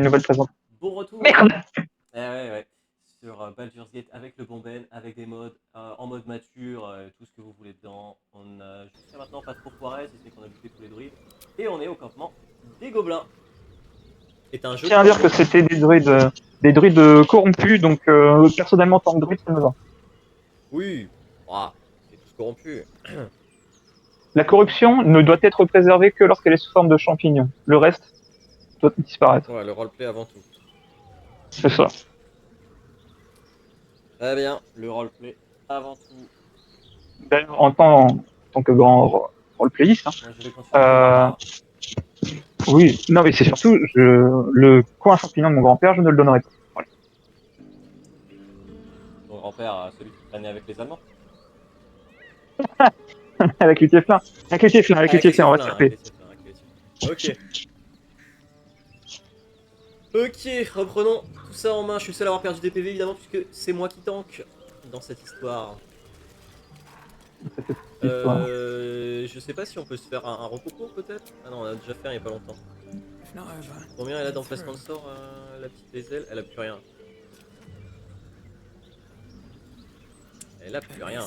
Une nouvelle présentation. Bon retour. Merde. Ouais. Sur Baldur's Gate avec le bon Ben, avec des mods en mode mature, tout ce que vous voulez dedans. On a jusqu'à maintenant pas trop foiré, si ce n'est qu'on a buté tous les druides. Et on est au campement des gobelins. C'est un Je jeu tiens à dire que c'était des druides corrompus, donc personnellement, en tant que druide, ça me va. Oui, c'est tous corrompu. La corruption ne doit être préservée que lorsqu'elle est sous forme de champignons. Le reste doit disparaître. Ouais, le roleplay avant tout. C'est ça. Très bien, le roleplay avant tout. D'ailleurs, en tant que grand roleplayiste, hein, Moi je vais continuer mon barbare. oui, non, mais c'est surtout le coin champignon de mon grand-père, je ne le donnerai pas. Voilà. Ton grand-père, celui qui traînait avec les Allemands. Avec les tieflins. On va se taper. Ok. Ok, reprenons tout ça en main. Je suis le seul à avoir perdu des PV évidemment puisque c'est moi qui tank dans cette histoire. Je sais pas si on peut se faire un repos court peut-être. Ah non, on a déjà fait un il y a pas longtemps. Combien elle a d'emplacement de sort la petite Lae'zel? Elle a plus rien. Elle a plus rien.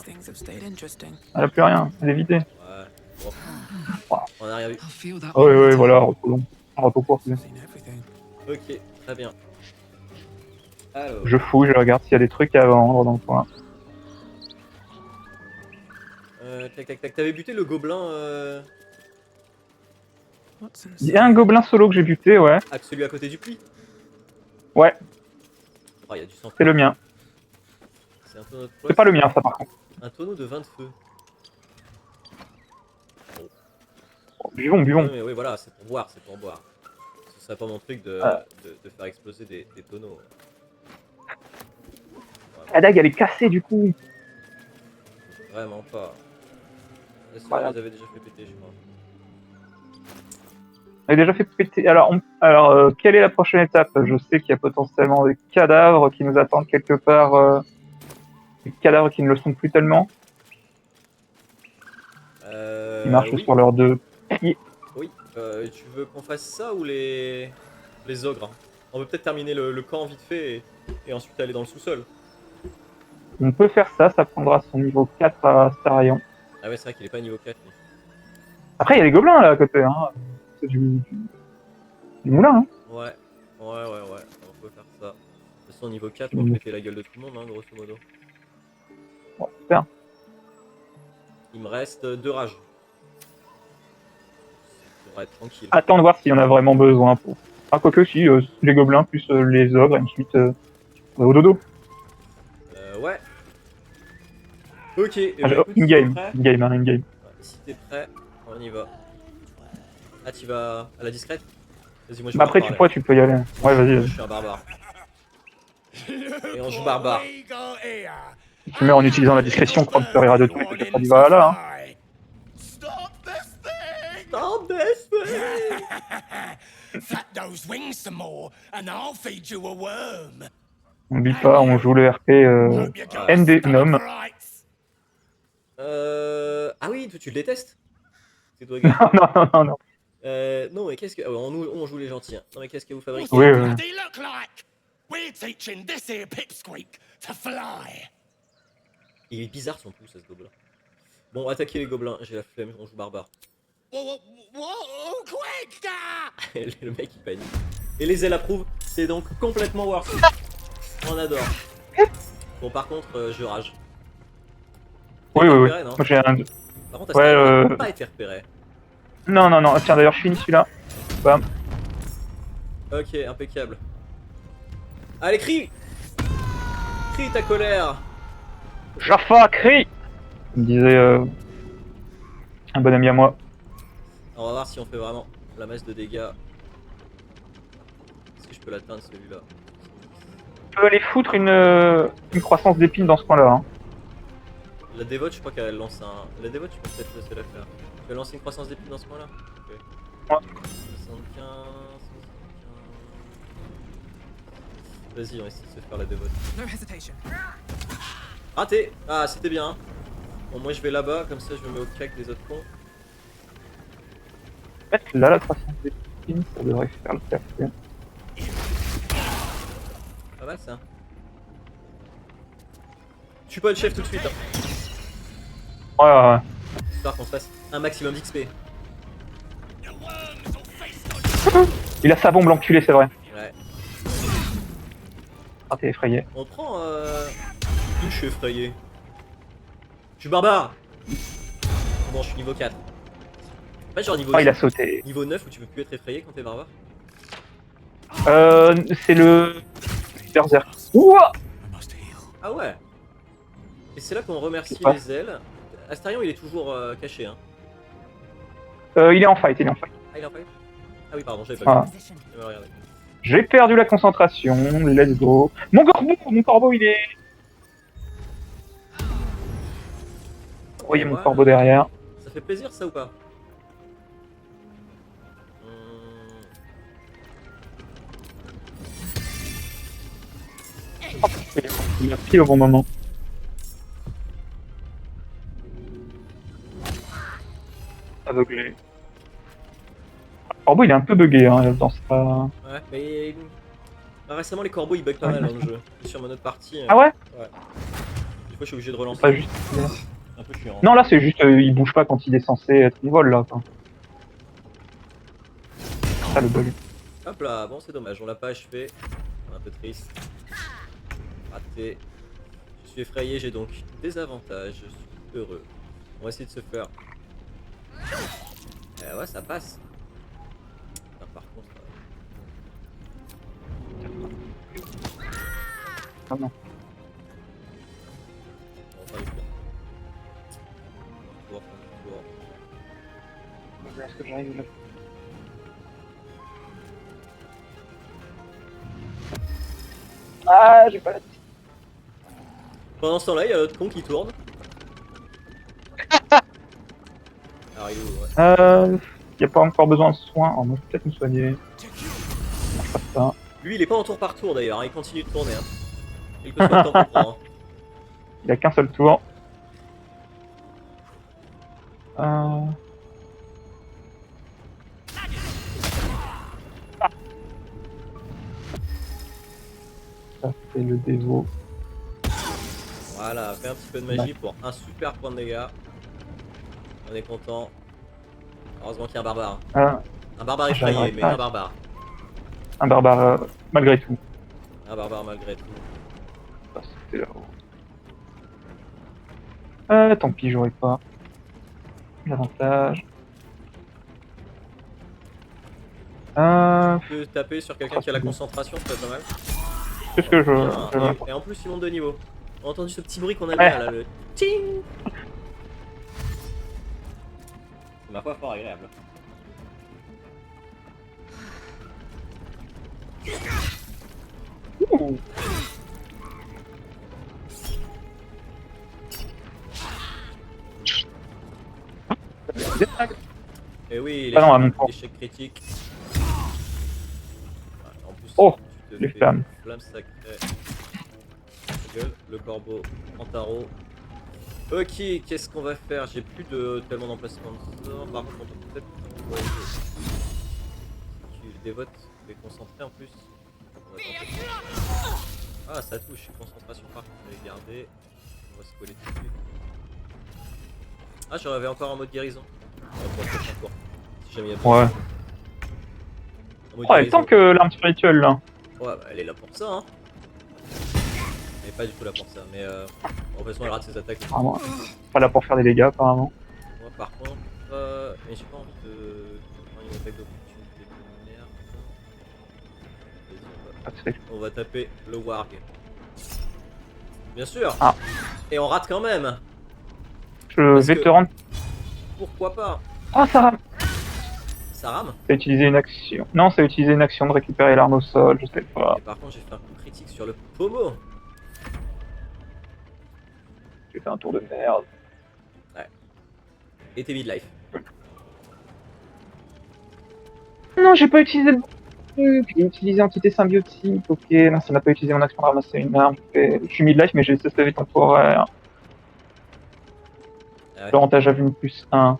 Elle a plus rien, elle est vidée. Ouais. Bon. On a rien vu. Oui, voilà, repos long. Un repos court. Ok, très bien. Alors. Je fouille, je regarde s'il y a des trucs à vendre dans le coin. Tac. T'avais buté le gobelin Il y a un gobelin solo que j'ai buté, ouais. Ah, celui à côté du puits. Ouais. Oh, il y a du sang. C'est le mien. C'est un tonneau de C'est pas le mien, ça, par contre. Un tonneau de vin de feu. Buvons. Oui, voilà, c'est pour boire. Ce serait pas mon truc de faire exploser des tonneaux. La dague, elle est cassée, du coup. Vraiment pas. La seule, Voilà. les avait déjà fait péter, je crois. Elle a déjà fait péter. Alors, quelle est la prochaine étape? Je sais qu'il y a potentiellement des cadavres qui nous attendent quelque part. Des cadavres qui ne le sont plus tellement. Ils marchent Oui. sur leurs deux pieds. Oui. Tu veux qu'on fasse ça ou les ogres? On peut peut-être terminer le camp vite fait et ensuite aller dans le sous-sol. On peut faire ça, ça prendra son niveau 4 à Starion. Ah ouais, c'est vrai qu'il est pas niveau 4. Mais... Après, il y a les gobelins là à côté. Hein. C'est du moulin. Hein. Ouais. On peut faire ça. De toute façon, niveau 4, on peut péter la gueule de tout le monde, hein, grosso modo. Bon, super. Il me reste 2 rages. Pour être tranquille. Attends de voir s'il y en a vraiment besoin. Ah, quoique si, les gobelins plus les ogres, et ensuite au dodo. Ouais. Ok, In-game. Ouais, si t'es prêt, on y va. Ah, tu vas à la discrète? Vas-y, moi je vais Après, tu peux y aller. Ouais, vas-y. Je suis un barbare. Et on joue barbare. Si tu meurs en utilisant la discrétion, crois que tu rira de tout et que tu feras du voilà. Hein. Stop this thing! Flap those wings some more, and I'll feed you a worm. On oublie pas, on joue le RP ND Gnome. Ah oui, toi tu le détestes? C'est toi, Non. non, mais qu'est-ce que. On joue les gentils. Hein. Non, mais qu'est-ce que vous fabriquez? Oui. We're teaching this here pipsqueak to fly. Il est bizarre son pouce, ce gobelin. Bon, attaquez les gobelins, j'ai la flemme, on joue barbare. Quick! Le mec il panique. Et les ailes approuvent, c'est donc complètement worth it. On adore. Bon, par contre, je rage. Oui. Repéré, non? J'ai un. Par contre, Astarion n'a pas été repéré. Non. Tiens, d'ailleurs, je finis celui-là. Bam. Ok, impeccable. Allez, crie! Crie ta colère! Jaffa, crie! Me disait un bon ami à moi. On va voir si on fait vraiment la masse de dégâts. Est-ce que je peux l'atteindre celui-là? Tu peux aller foutre une croissance d'épines dans ce coin-là. Hein. La dévote, je crois qu'elle lance un. La dévote, je peux peut-être laisser la faire. Tu vas lancer une croissance d'épines dans ce coin-là? Ok. Ouais. 75. Vas-y, on essaie de se faire la dévote. Raté! Ah, c'était bien. Bon, moi je vais là-bas, comme ça je me mets au cac des autres cons. En fait, là, la croissance d'épines, ça devrait faire le café. Pas mal ça. Je suis pas le chef tout de suite, hein. Ouais, ouais, ouais. Histoire qu'on se fasse un maximum d'XP. Il a sa bombe, l'enculé, c'est vrai. Ouais. Ah, t'es effrayé. On prend D'où je suis effrayé. Je suis barbare. Bon, je suis niveau 4. Pas genre niveau, Oh, il a sauté. niveau 9 où tu peux plus être effrayé quand t'es barbare. C'est le... Berserk. Ouah. I must heal. Ah ouais. Et c'est là qu'on remercie Ouais. les ailes. Astarion il est toujours caché hein. Il est en fight, il est en fight. Ah il est en fait. Ah oui pardon, j'avais pas Ah. vu. J'avais regardé. J'ai perdu la concentration, let's go. Mon corbeau, il est... Vous voyez mon Ouais. corbeau derrière. Ça fait plaisir ça ou pas? Il a pile au bon moment. Aveuglé. Le corbeau, il est un peu bugué hein, dans sa... Ouais, mais récemment les corbeaux ils bug pas Ouais, mal dans bien le jeu. Sur ma autre partie. Ah ouais? Ouais. Des fois je suis obligé de relancer. Pas juste... Un peu chiant. Non, là, c'est juste, il bouge pas quand il est censé être en vol, là. Quoi. Ça, le bug. Hop là, bon c'est dommage, on l'a pas achevé. Un peu triste. Raté. Je suis effrayé, j'ai donc des avantages. Je suis heureux. On va essayer de se faire. Ouais, ça passe. Putain, par contre. Ah non. On va faire les tours. Tour, tour. Est-ce que j'arrive là? Ah, j'ai pas la tête. Pendant ce temps-là, il y a l'autre con qui tourne. Alors il est où, ouais. Y a pas encore besoin de soins. Oh, moi, je vais peut-être me soigner. Non, pas ça. Lui, il est pas en tour par tour d'ailleurs, hein, il continue de tourner. Hein. Quel que soit le temps qu'on prend. Hein. Il a qu'un seul tour. Ah. Ça, c'est le dévot. Voilà, fait un petit peu de magie pour un super point de dégâts. On est content. Heureusement qu'il y a un barbare. Ah, Un barbare effrayé, j'arriverai mais pas. un barbare. un barbare, malgré tout. Un barbare malgré tout. Ça, c'était là-haut. Tant pis, j'aurais pas l'avantage. Tu peux taper sur quelqu'un qui a la concentration, c'est pas mal. Qu'est-ce que Et en plus, il monte de niveau. On a entendu ce petit bruit qu'on aime Ouais. bien là, le ting. C'est ma foi fort agréable. Ouh. Et oui, Ah non, à mon tour. l'échec critique. En plus, Oh, tu te les fais flammes. Flamme sacrée. Gueule, le corbeau en tarot. Ok, qu'est-ce qu'on va faire? J'ai plus de tellement d'emplacements de sort. Par contre, on peut peut-être. Ouais, tu dévotes, tu es concentré en plus. On va tenter. Ah, ça touche. Concentration par contre, on va les garder. On va se coller dessus. Ah, j'en avais encore en mode guérison. On va pouvoir faire un tour. Si jamais il y a besoin. Ouais. En mode Oh, elle guérison. tant que l'arme spirituelle là. Ouais, bah, elle est là pour ça, hein. Elle est pas du tout là pour ça, mais de toute façon, elle rate ses attaques. Apparemment. Pas là pour faire des dégâts, apparemment. Moi, par contre, mais j'ai pas envie de prendre une attaque d'opportunité de merde. Vas-y, Ah, c'est- on va taper le Warg. Bien sûr. Ah. Et on rate quand même. Je Parce vais que- te rendre. Pourquoi pas? Oh, ça rame. Ça rame. Ça a utilisé une action. Non, ça a utilisé une action de récupérer l'arme au sol, je sais pas. Et par contre, j'ai fait un coup critique sur le pommeau. J'ai fait un tour de merde. Et t'es mid-life. Non, j'ai pas utilisé le bon truc. J'ai utilisé entité symbiotique. Ok, non, ça n'a pas utilisé mon action de ramasser une arme. Je suis mid-life, mais j'ai CSV temporaire. Ah ouais. L'avantage à vue plus 1.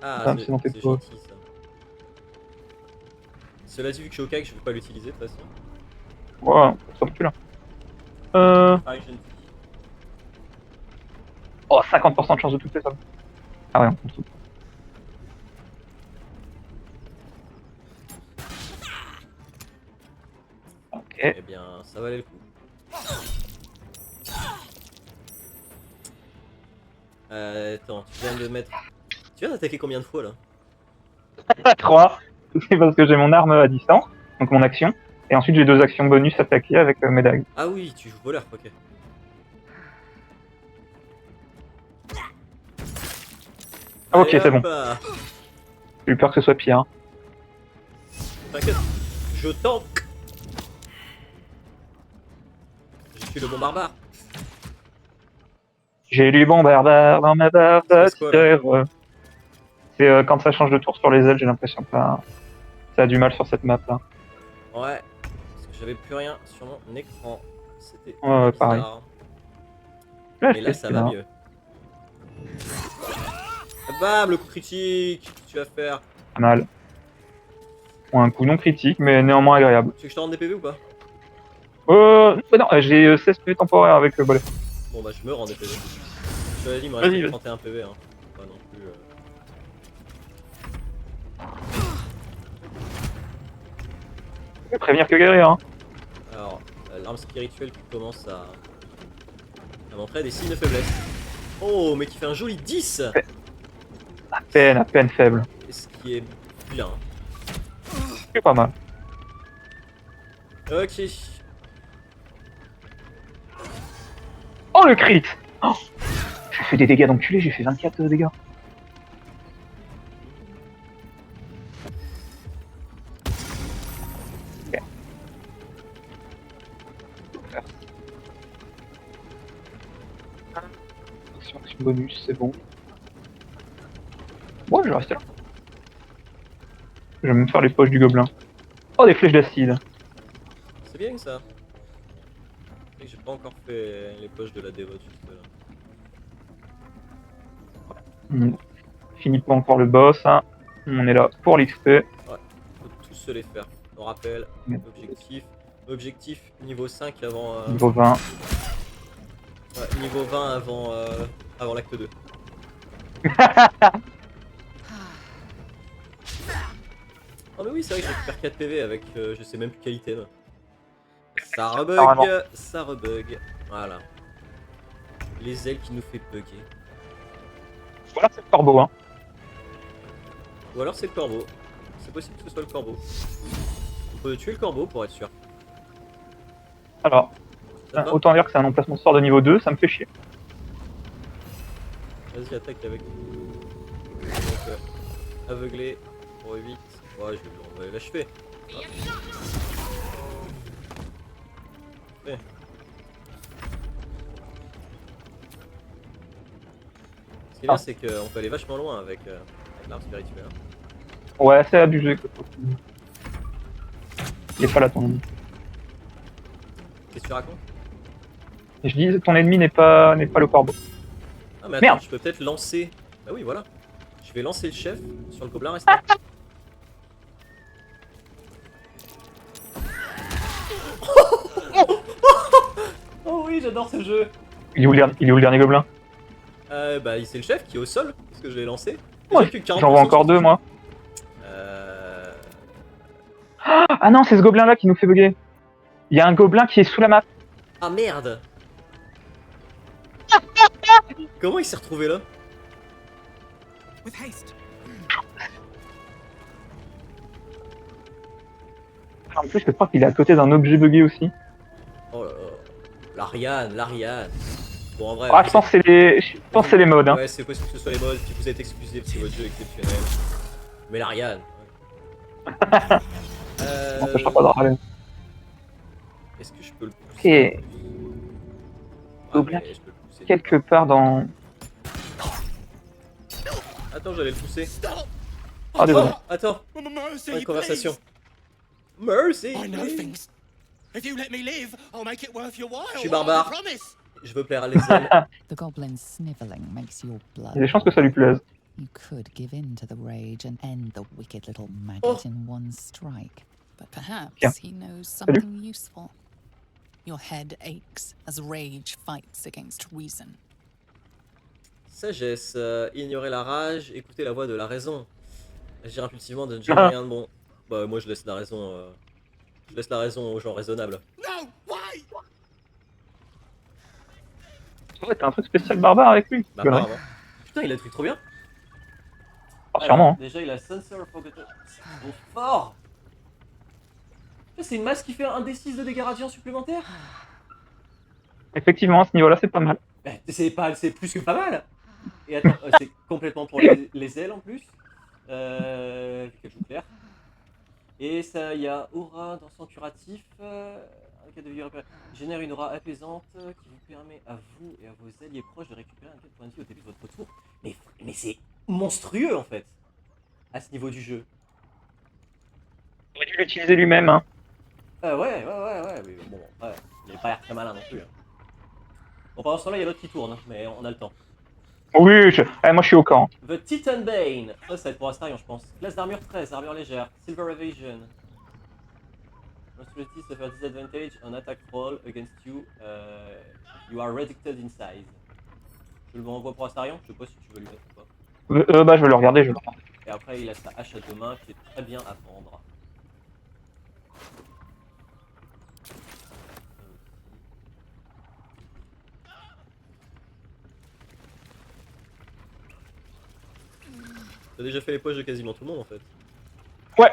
Ah, Ah, c'est dans tes c'est poches. gentil ça. Cela dit, vu que je suis au CAC, je peux pas l'utiliser de toute façon. Ouais, ça me tue là. Ah, je ne- Oh, 50% de chance de toucher ça. Ah ouais, on compte tout. Ok. Eh bien, ça valait le coup. Attends, tu viens de mettre... Tu viens d'attaquer combien de fois là? 3. C'est parce que j'ai mon arme à distance, donc mon action. Et ensuite j'ai 2 actions bonus attaquées avec mes dagues. Ah oui, tu joues voleur, ok. Ah, ok, Allez, c'est bon. hop, J'ai eu peur que ce soit pire. t'inquiète, je tank. Je suis le bon barbare. J'ai lu bon barbare dans ma barbe Il se passe quoi, là? d'hier. C'est quand ça change de tour sur les ailes, j'ai l'impression que ça a du mal sur cette map là. Ouais, parce que j'avais plus rien sur mon écran. C'était Ouais, très pareil. bizarre. Là, Mais là, ça va mieux. Ah, bam, le coup critique. Qu'est-ce que tu vas faire? Pas mal. Bon, un coup non critique, mais néanmoins agréable. Tu veux que je te rende des PV ou pas? Non, j'ai 16 PV temporaires avec le volet. Bon bah je me rends des PV. Je t'avais dit, il me Vas-y, restait vas-y. 31 PV, hein. Pas non plus... Je vais prévenir que guérir, hein. Alors, l'arme spirituelle qui commence à montrer des signes de faiblesse. Oh, mais qui fait un joli 10. À peine faible. Et ce qui est bien. C'est pas mal. Ok. Oh, le crit! Oh, j'ai fait des dégâts d'enculé, j'ai fait 24 dégâts. Ok. Action bonus, c'est bon. Bon, je vais rester là. Je vais même faire les poches du gobelin. Oh, des flèches d'acide. C'est bien ça. Et j'ai pas encore fait les poches de la dévote juste là. Fini pas encore le boss, hein. On est là pour l'XP. Ouais, faut tous se les faire. On rappelle, objectif niveau 5 avant... Niveau 20. Ouais, niveau 20 avant l'acte 2. Oh mais oui, c'est vrai que je récupère 4 PV avec je sais même plus quel item. Ça Apparemment. rebug, ça rebug. Voilà. Les ailes qui nous fait bugger. Voilà, c'est le corbeau, hein. Ou alors c'est le corbeau. C'est possible que ce soit le corbeau. On peut tuer le corbeau pour être sûr. Alors, Ça te va? autant dire que c'est un emplacement de sort de niveau 2, ça me fait chier. Vas-y, attaque avec. Donc, aveuglé pour 8. Ouais, on va l'achever. Ouais. Ce qui est bien, c'est qu'on peut aller vachement loin avec l'arme spirituelle. Hein. Ouais, c'est abusé. Il est pas là ton ennemi. Qu'est-ce que tu racontes? Et je dis, ton ennemi n'est pas le corbeau. Ah, mais attends, Merde. je peux peut-être lancer. Bah oui, voilà. Je vais lancer le chef sur le gobelin restant. Oh oui, j'adore ce jeu. Il est où le dernier gobelin? Bah, c'est le chef qui est au sol, parce que je l'ai lancé. Ouais, J'ai que 40% j'en vois encore de 2, moi. Ah non, c'est ce gobelin là qui nous fait bugger. Il y a un gobelin qui est sous la map. Ah merde. Comment il s'est retrouvé là? With haste. En plus, je crois qu'il est à côté d'un objet buggé aussi. Oh là là. L'Ariane. Bon, en vrai. Ah, je pense que c'est les modes, hein. Ouais, c'est possible que ce soit les modes, puis vous êtes exclusif, c'est votre jeu exceptionnel. Mais l'Ariane. On n'empêchera pas de râler. Est-ce que je peux le pousser? Ok. Ah, Gobelin mais je peux le pousser. quelque part dans... Attends, j'allais le pousser. Ah, désolé. Attends, Mercy, une conversation. please. Mercy! I know things. If you let me live, I'll make it worth your while. Je suis barbare. I promise. Je veux plaire à les ailes. The goblin's sniveling makes your blood. Il y a des chances que ça lui plaise. You could give in to the rage and end the wicked little maggot Oh. in one strike. But perhaps Tiens. he knows Salut. something useful. Your head aches as rage fights against reason. Sagesse, ignorer la rage, écouter la voix de la raison. Agir impulsivement ne jamais rien de bon. Bah moi je laisse la raison, aux gens raisonnables. No, wait! Ouais, t'as un truc spécial barbare avec lui. Bah Connerie. apparemment. Putain il a des trucs trop bien. Ah, sûrement. Hein. Déjà il a Sensor of Forgotten. C'est trop fort. C'est une masse qui fait un D6 de dégâts radiants supplémentaires. Effectivement, à ce niveau-là, c'est pas mal. C'est plus que pas mal. Et attends, c'est complètement pour les ailes en plus. Vu qu'elle joue clair. Et ça, il y a aura dans son curatif. Un cas de vie repéré. Génère une aura apaisante qui vous permet à vous et à vos alliés proches de récupérer un quel point de vie au début de votre tour. Mais c'est monstrueux en fait. À ce niveau du jeu. Il aurait dû l'utiliser lui-même. Hein. Ouais. Mais bon, ouais, il n'est pas l'air très malin non plus. Hein. Bon, pendant ce temps-là, il y a l'autre qui tourne, mais on a le temps. Oui, moi je suis au camp. The Titan Bane. Ça va être pour Astarion, je pense. Classe d'armure 13, armure légère, Silver Evasion. Monstrosity suffer disadvantage on attack roll against you. You are reducted in size. Je le renvoie pour Astarion, je sais pas si tu veux lui mettre ou pas. Bah, je vais le regarder, je vais le regarder. Et après, il a sa hache à deux mains qui est très bien à prendre. T'as déjà fait les poches de quasiment tout le monde en fait. Ouais.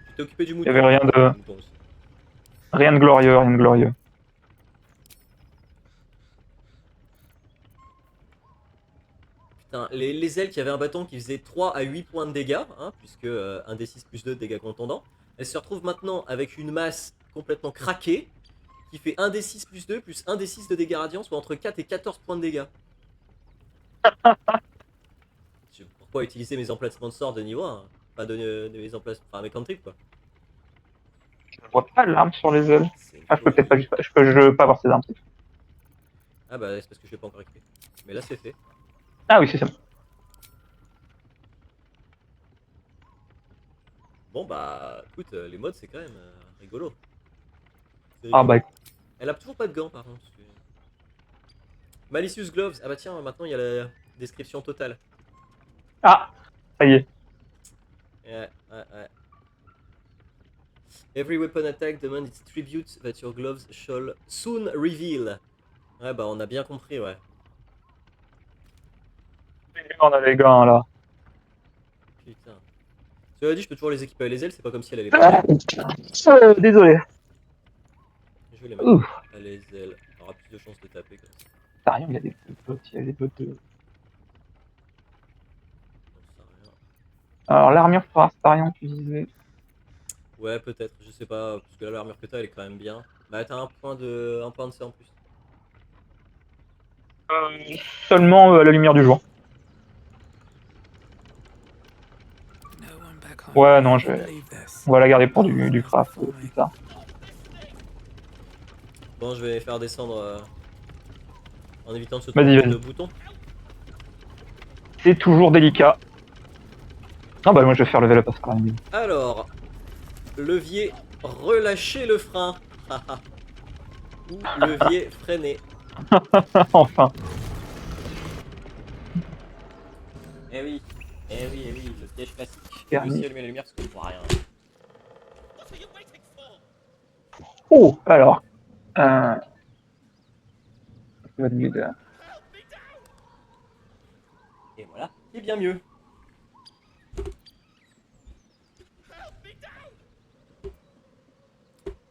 Tu t'es occupé du mouton. Il y avait rien de glorieux, rien de glorieux. Putain, les ailes qui avaient un bâton qui faisait 3 à 8 points de dégâts, hein, puisque 1d6 plus 2 de dégâts contondants, elles se retrouvent maintenant avec une masse complètement craquée qui fait 1d6 plus 2 plus 1d6 de dégâts radiants, soit entre 4 et 14 points de dégâts. Pourquoi utiliser mes emplacements de sort de niveau 1 Pas de mes emplacements, enfin mes cantrips quoi. Je ne vois pas l'arme sur les ailes. Ah, je peux peut-être pas juste. Je peux pas avoir ces armes. Ah bah c'est parce que je l'ai pas encore équipé. Mais là c'est fait. Ah oui, c'est ça. Bon bah écoute, les modes c'est quand même rigolo. Ah bah écoute. Elle a toujours pas de gants par contre. Malicious Gloves, ah bah tiens maintenant il y a la description totale. Ah, ça y est. Ouais. Every weapon attack demands its tribute that your gloves shall soon reveal. Ouais bah on a bien compris ouais. On a les gants là. Putain. Cela dit je peux toujours les équiper à les ailes, c'est pas comme si elle avait pas. Désolé. Je vais les mettre Ouf. à les ailes, on aura plus de chances de taper comme ça. T'as rien, il y a des bottes, il y a des bottes de... J'en sais rien. Alors l'armure pour Astarion, tu disais. Ouais peut-être, je sais pas, parce que là l'armure que t'as elle est quand même bien. Bah t'as un point de ça en plus. Seulement à la lumière du jour. Ouais, non, on va la garder pour du craft plus tard. Bon, je vais faire descendre en évitant de se Vas-y, tromper vas-y. de bouton. C'est toujours délicat. Ah bah moi je vais faire level up à Astarion. Alors, levier, relâcher le frein. Ou levier, freiner. Enfin. Eh oui, le piège classique. Je Dernier. vais aussi allumer la lumière parce que je vois rien. Oh, alors. Votre guide. Et voilà, c'est bien mieux.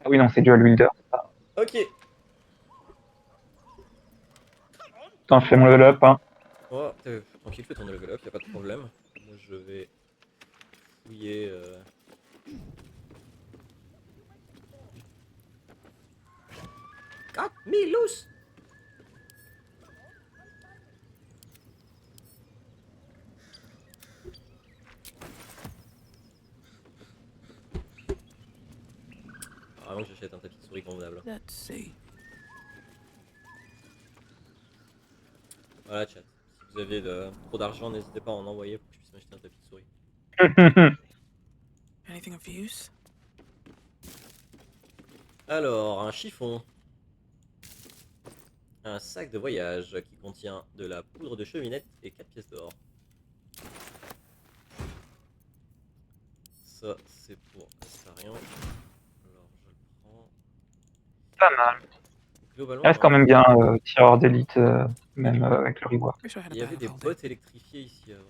Ah oui, non, c'est dual wielder. Ok. Attends, je fais mon level up. Hein. Oh, tranquille, fais ton level up, y'a pas de problème. Moi je vais fouiller. Ah, Milous! Vraiment que j'achète un tapis de souris convenable. Let's see. Voilà, chat. Si vous avez trop d'argent, n'hésitez pas à en envoyer pour que je puisse m'acheter un tapis de souris. Anything of use? Alors, un chiffon. Un sac de voyage qui contient de la poudre de cheminette et 4 pièces d'or. Ça, c'est pour Astarion. Alors, je le prends. Pas mal. Globalement, Il reste quand même bien tireur d'élite, même avec le reward. Wish I had a il y avait better des folder. bottes électrifiées ici avant.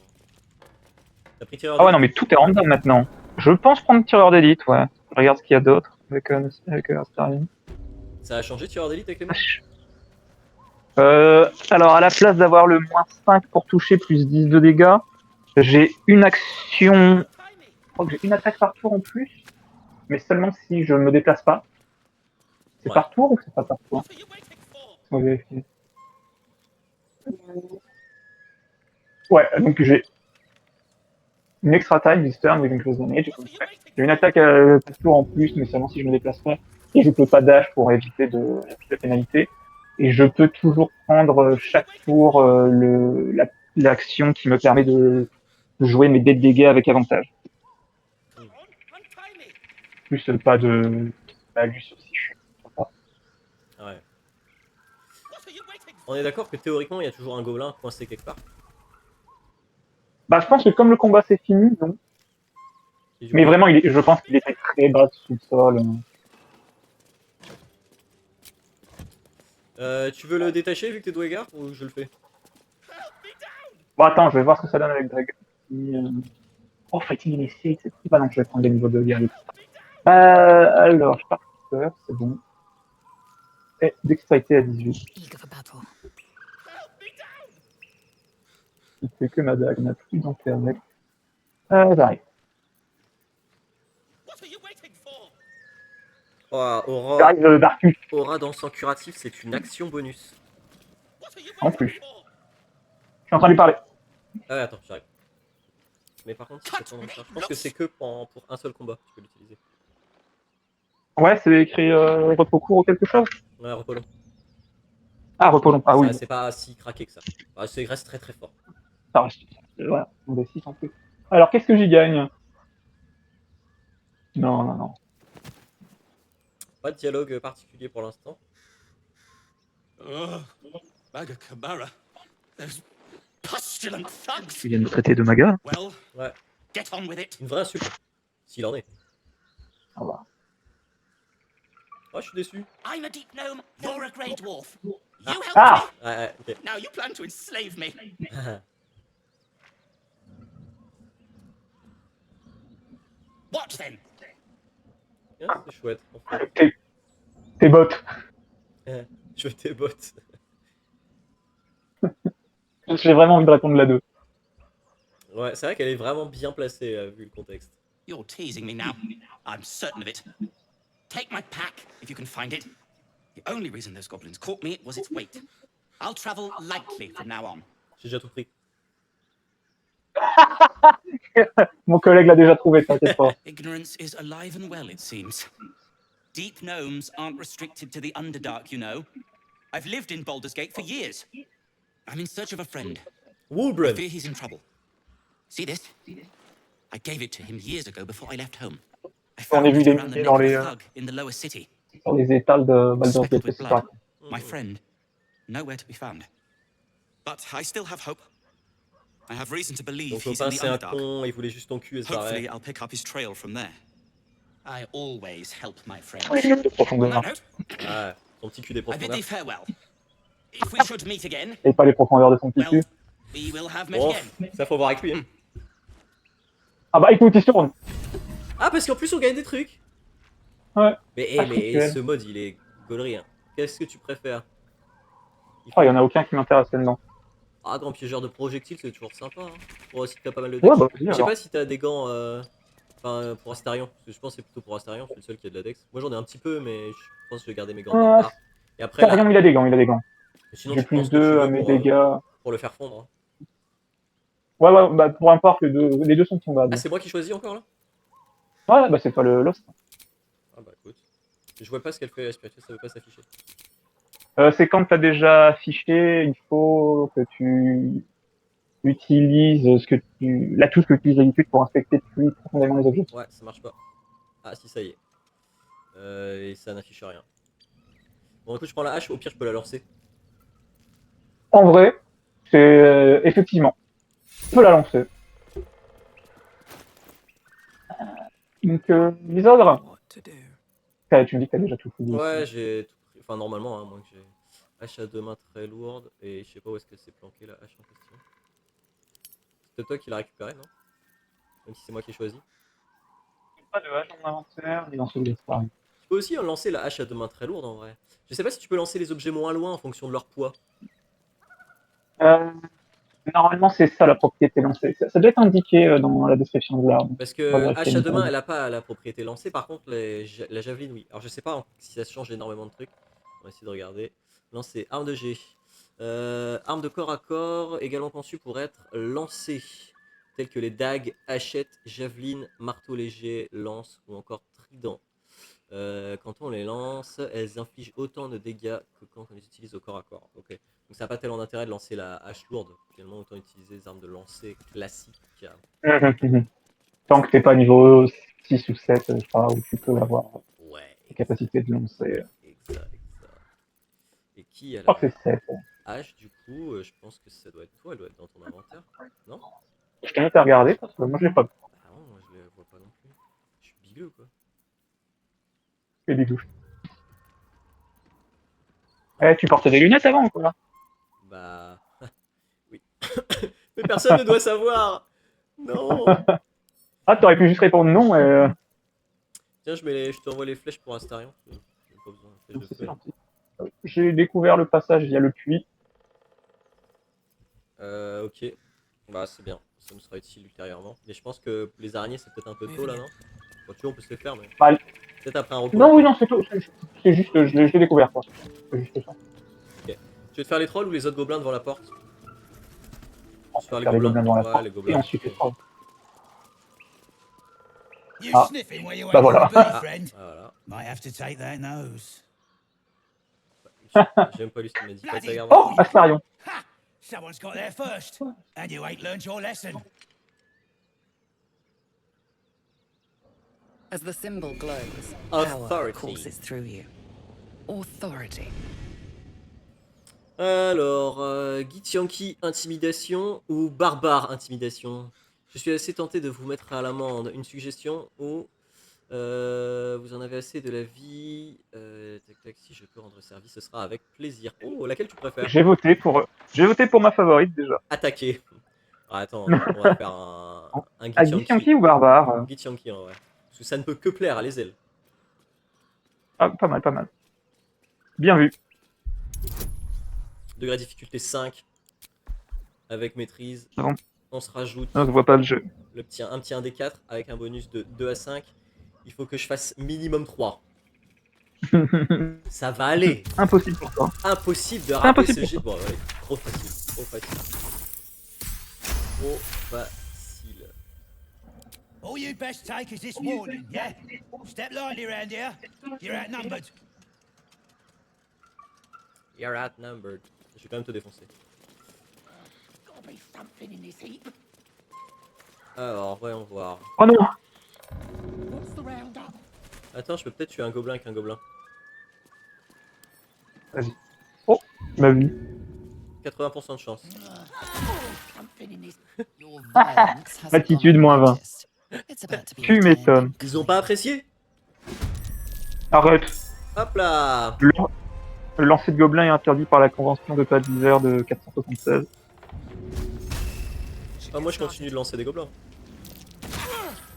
T'as pris tireur Ah ouais, non, d'élite? mais tout est random maintenant. Je pense prendre tireur d'élite, ouais. Je regarde ce qu'il y a d'autre avec Astarion. Ça a changé tireur d'élite avec les mots? Alors, à la place d'avoir le -5 pour toucher plus 10 de dégâts, j'ai une action. Je crois que j'ai une attaque par tour en plus, mais seulement si je ne me déplace pas. C'est Ouais. par tour ou c'est pas par tour? On va vérifier. Ouais, donc j'ai une extra time, this turn with increased damage. J'ai une attaque par tour en plus, mais seulement si je me déplace pas. Et je peux pas dash pour éviter la pénalité. Et je peux toujours prendre chaque tour l'action qui me permet de jouer mes dés de dégâts avec avantage. Plus pas de malus si je suis pas. Ouais. On est d'accord que théoriquement, il y a toujours un gobelin coincé quelque part. Bah, je pense que comme le combat c'est fini, non. Et du Mais coup, vraiment, je pense qu'il était très bas sous le sol. tu veux le détacher vu que t'es Dwaygar ou je le fais? Bon, attends, je vais voir ce que ça donne avec Dragon. Oh, fatigue initiate, c'est pas non, je vais prendre des niveaux de guerre. Alors, je pars c'est bon. Et dextérité à 18. Eager for battle. Il fait que ma dague n'a plus d'enfer avec. J'arrive. Oh, Aura, J'arrive, Darkus, Aura dans son curatif, c'est une action bonus. en plus. Je suis en train de lui parler. Ah ouais, attends, j'arrive. Mais par contre, si c'est pendant ça, je pense que c'est que pour un seul combat que tu peux l'utiliser. Ouais, c'est écrit repos court ou quelque chose. Ouais, repos long. Ah, repos long. Ah oui, C'est pas si craqué que ça. Bah, c'est reste très très fort. ça reste. Voilà, on des 6 en plus. Alors, qu'est-ce que j'y gagne? Non, non, non. Pas de dialogue particulier pour l'instant. Ugh. Maga Kamara. Those pustulant thugs. Il vient de me traiter de maga. Well, Ouais, get on with it. une vraie insulte. S'il en est. Ah bah. Oh, je suis déçu. I'm a deep gnome. You're a grey dwarf. You helped Ah! me. Ouais, ok. Now you plan to enslave me. What then? Bien, c'est chouette. Enfin. Tes bottes. Je tes bottes. J'ai vraiment envie de répondre la 2. Ouais, c'est vrai qu'elle est vraiment bien placée vu le contexte. You're teasing me now. I'm certain of it. Take my pack if you can find it. The only reason those goblins caught me was its weight. I'll travel lightly from now on. J'ai déjà tout pris. Mon collègue l'a déjà trouvé, t'inquiète pas. Ignorance is alive and well, it seems. Deep gnomes aren't restricted to the Underdark, you know. I've lived in Baldur's Gate for years. I'm in search of a friend. I Woolbren. fear he's in trouble. See this? I gave it to him years ago before I left home. I On found a vu it des around the milliers neck dans of les, a thug in the lower city. sur les étals de Baldur's Speckled Gate, with c'est blood. pas. My friend, nowhere to be found. But I still have hope. I have reason to believe Donc he's in Lopin the c'est un Underdark. con, il voulait juste ton cul et se barrer. Hopefully, I'll pick up his trail from there. I always help my friends. De On profondeur. that note, Ouais, ton petit cul des I bid profondeurs. thee farewell. If we should meet again, Et pas les profondeurs de son petit well, cul. we will have met Bon, again. ça faut voir avec lui. Hein. Ah bah écoute, il se tourne. Ah, parce qu'en plus on gagne des trucs. Ouais. Mais, Ah, mais nickel. ce mode il est gaulerie. Hein. Qu'est-ce que tu préfères? Oh, il y en a aucun qui m'intéresse là-dedans. Ah, grand piégeur de projectiles, c'est toujours sympa. Hein. Bon, aussi t'as pas mal de decks. Ouais, bah, vas-y, Je sais alors. pas si t'as des gants enfin, pour Astarion. Parce que je pense que c'est plutôt pour Astarion, c'est le seul qui a de la dex. Moi j'en ai un petit peu, mais je pense que je vais garder mes gants Ah, d'Ardar. Et après, là, Astarion, il a des gants, il a des gants. sinon J'ai tu prends plus ce que tu 2 à veux mes dégâts. pour le faire fondre. Hein. Ouais, ouais, bah pour importe, les deux sont Ah, tombables. c'est moi qui choisis encore là? Ouais, bah c'est pas le Lost. Ah bah écoute. Je vois pas ce qu'elle fait la spirituelle, ça veut pas s'afficher. C'est quand t'as déjà affiché, il faut que tu utilises la touche que tu utilises d'habitude pour inspecter plus profondément les objets. Ouais, ça marche pas. Ah si, ça y est. Et ça n'affiche rien. Bon écoute, je prends la hache, au pire je peux la lancer. En vrai, c'est effectivement, tu peux la lancer. Donc, les ogres, What to do? tu me dis que t'as déjà tout fouillé Ouais, ici. j'ai tout pris. Enfin, normalement, hein, moi que j'ai hache à deux mains très lourde et je sais pas où est-ce qu'elle s'est planquée la hache en question. C'était toi qui l'as récupérée, non? Même si c'est moi qui ai choisi. Pas de hache en inventaire, ni dans celui d'Espagne. Tu peux aussi lancer la hache à deux mains très lourde en vrai. Je sais pas si tu peux lancer les objets moins loin en fonction de leur poids. Euh, Normalement, c'est ça la propriété lancée. Ça doit être indiqué dans la description de l'arme. Parce On va que vérifier hache à deux mains, maintenant. elle a pas la propriété lancée. Par contre, la javeline, oui. Alors je sais pas si ça change énormément de trucs. On va essayer de regarder. Lancer arme de G. Arme de corps à corps, également conçue pour être lancée. Telles que les dagues, hachettes, javelines, marteau léger, lance ou encore trident. Quand on les lance, elles infligent autant de dégâts que quand on les utilise au corps à corps. Ok. Donc ça n'a pas tellement d'intérêt de lancer la hache lourde. Finalement, autant utiliser les armes de lancer classiques. Tant que t'es pas niveau 6 ou 7, je crois, où tu peux avoir Ouais, la capacité de lancer. exact. Et qui a Je crois que la c'est 7. hache du coup? Je pense que ça doit être toi, elle doit être dans ton inventaire. Non? Je t'invite à regarder parce que moi je l'ai pas Ah non, moi je la vois pas non plus. Je suis bigueux quoi. fait des douches. Tu portais des lunettes avant ou quoi? Bah oui. Mais personne ne doit savoir. Non. Ah, t'aurais pu juste répondre non et Tiens, je t'envoie les flèches pour Astarion. J'ai pas besoin de flèches de c'est feu là. gentil. J'ai découvert le passage via le puits. Ok. Bah c'est bien. Ça me sera utile ultérieurement. Mais je pense que les araignées c'est peut-être un peu tôt là, non? Bon, tu vois, on peut se les faire, mais Bah, peut-être après un repos. non, oui, non, c'est tout. C'est juste, je l'ai découvert, quoi. C'est juste ça. Ok. Tu veux te faire les trolls ou les autres gobelins devant la porte? On Se peut faire les faire les gobelins. gobelins devant la Ouais, porte les et gobelins. ensuite les trolls. You Ah. sniffing where you Bah ain't voilà. gonna be, friend? Voilà. Might have to take that nose. J'aime pas lui ce qu'il m'a dit. Faites Bloody gaffe. Oh, Astarion. Ha! Someone's got there first, and you ain't learned your lesson. As the symbol glows, Authority. power courses through you. Authority. Alors, Githyanki intimidation ou barbare intimidation? Je suis assez tenté de vous mettre à l'amende. Une suggestion ou vous en avez assez de la vie. Tac tac, si je peux rendre service, ce sera avec plaisir. Oh, laquelle tu préfères? J'ai voté pour ma favorite déjà. Attaquer. Ah, attends, on va faire un À Githyanki. Githyanki ou Barbare? Githyanki en vrai. Parce que ça ne peut que plaire à les ailes. Ah, pas mal, pas mal. Bien vu. Degré de difficulté 5. Avec maîtrise. Non, On se rajoute non, je vois pas le jeu. un petit 1d4 avec un bonus de 2 à 5. Il faut que je fasse minimum 3. Ça va aller. Impossible pour toi. Impossible de rater impossible ce pour jet. Bon, allez, trop facile. Trop facile. Trop facile. All you'd best take is this warning, yeah? Step lightly round here. You're outnumbered. You're outnumbered. Je vais quand même te défoncer. Alors, voyons voir. Oh non! Attends, je peux peut-être tuer un gobelin avec un gobelin. Vas-y. Oh, tu m'as vu. 80% de chance. Your violence hasn't Attitude, gone moins 20. unnoticed. It's about to be Tu m'étonnes. Ils ont pas apprécié? Arrête. Hop là. Le lancer de gobelin est interdit par la convention de pas d'hiver de 476. Ah, moi je continue de lancer des gobelins.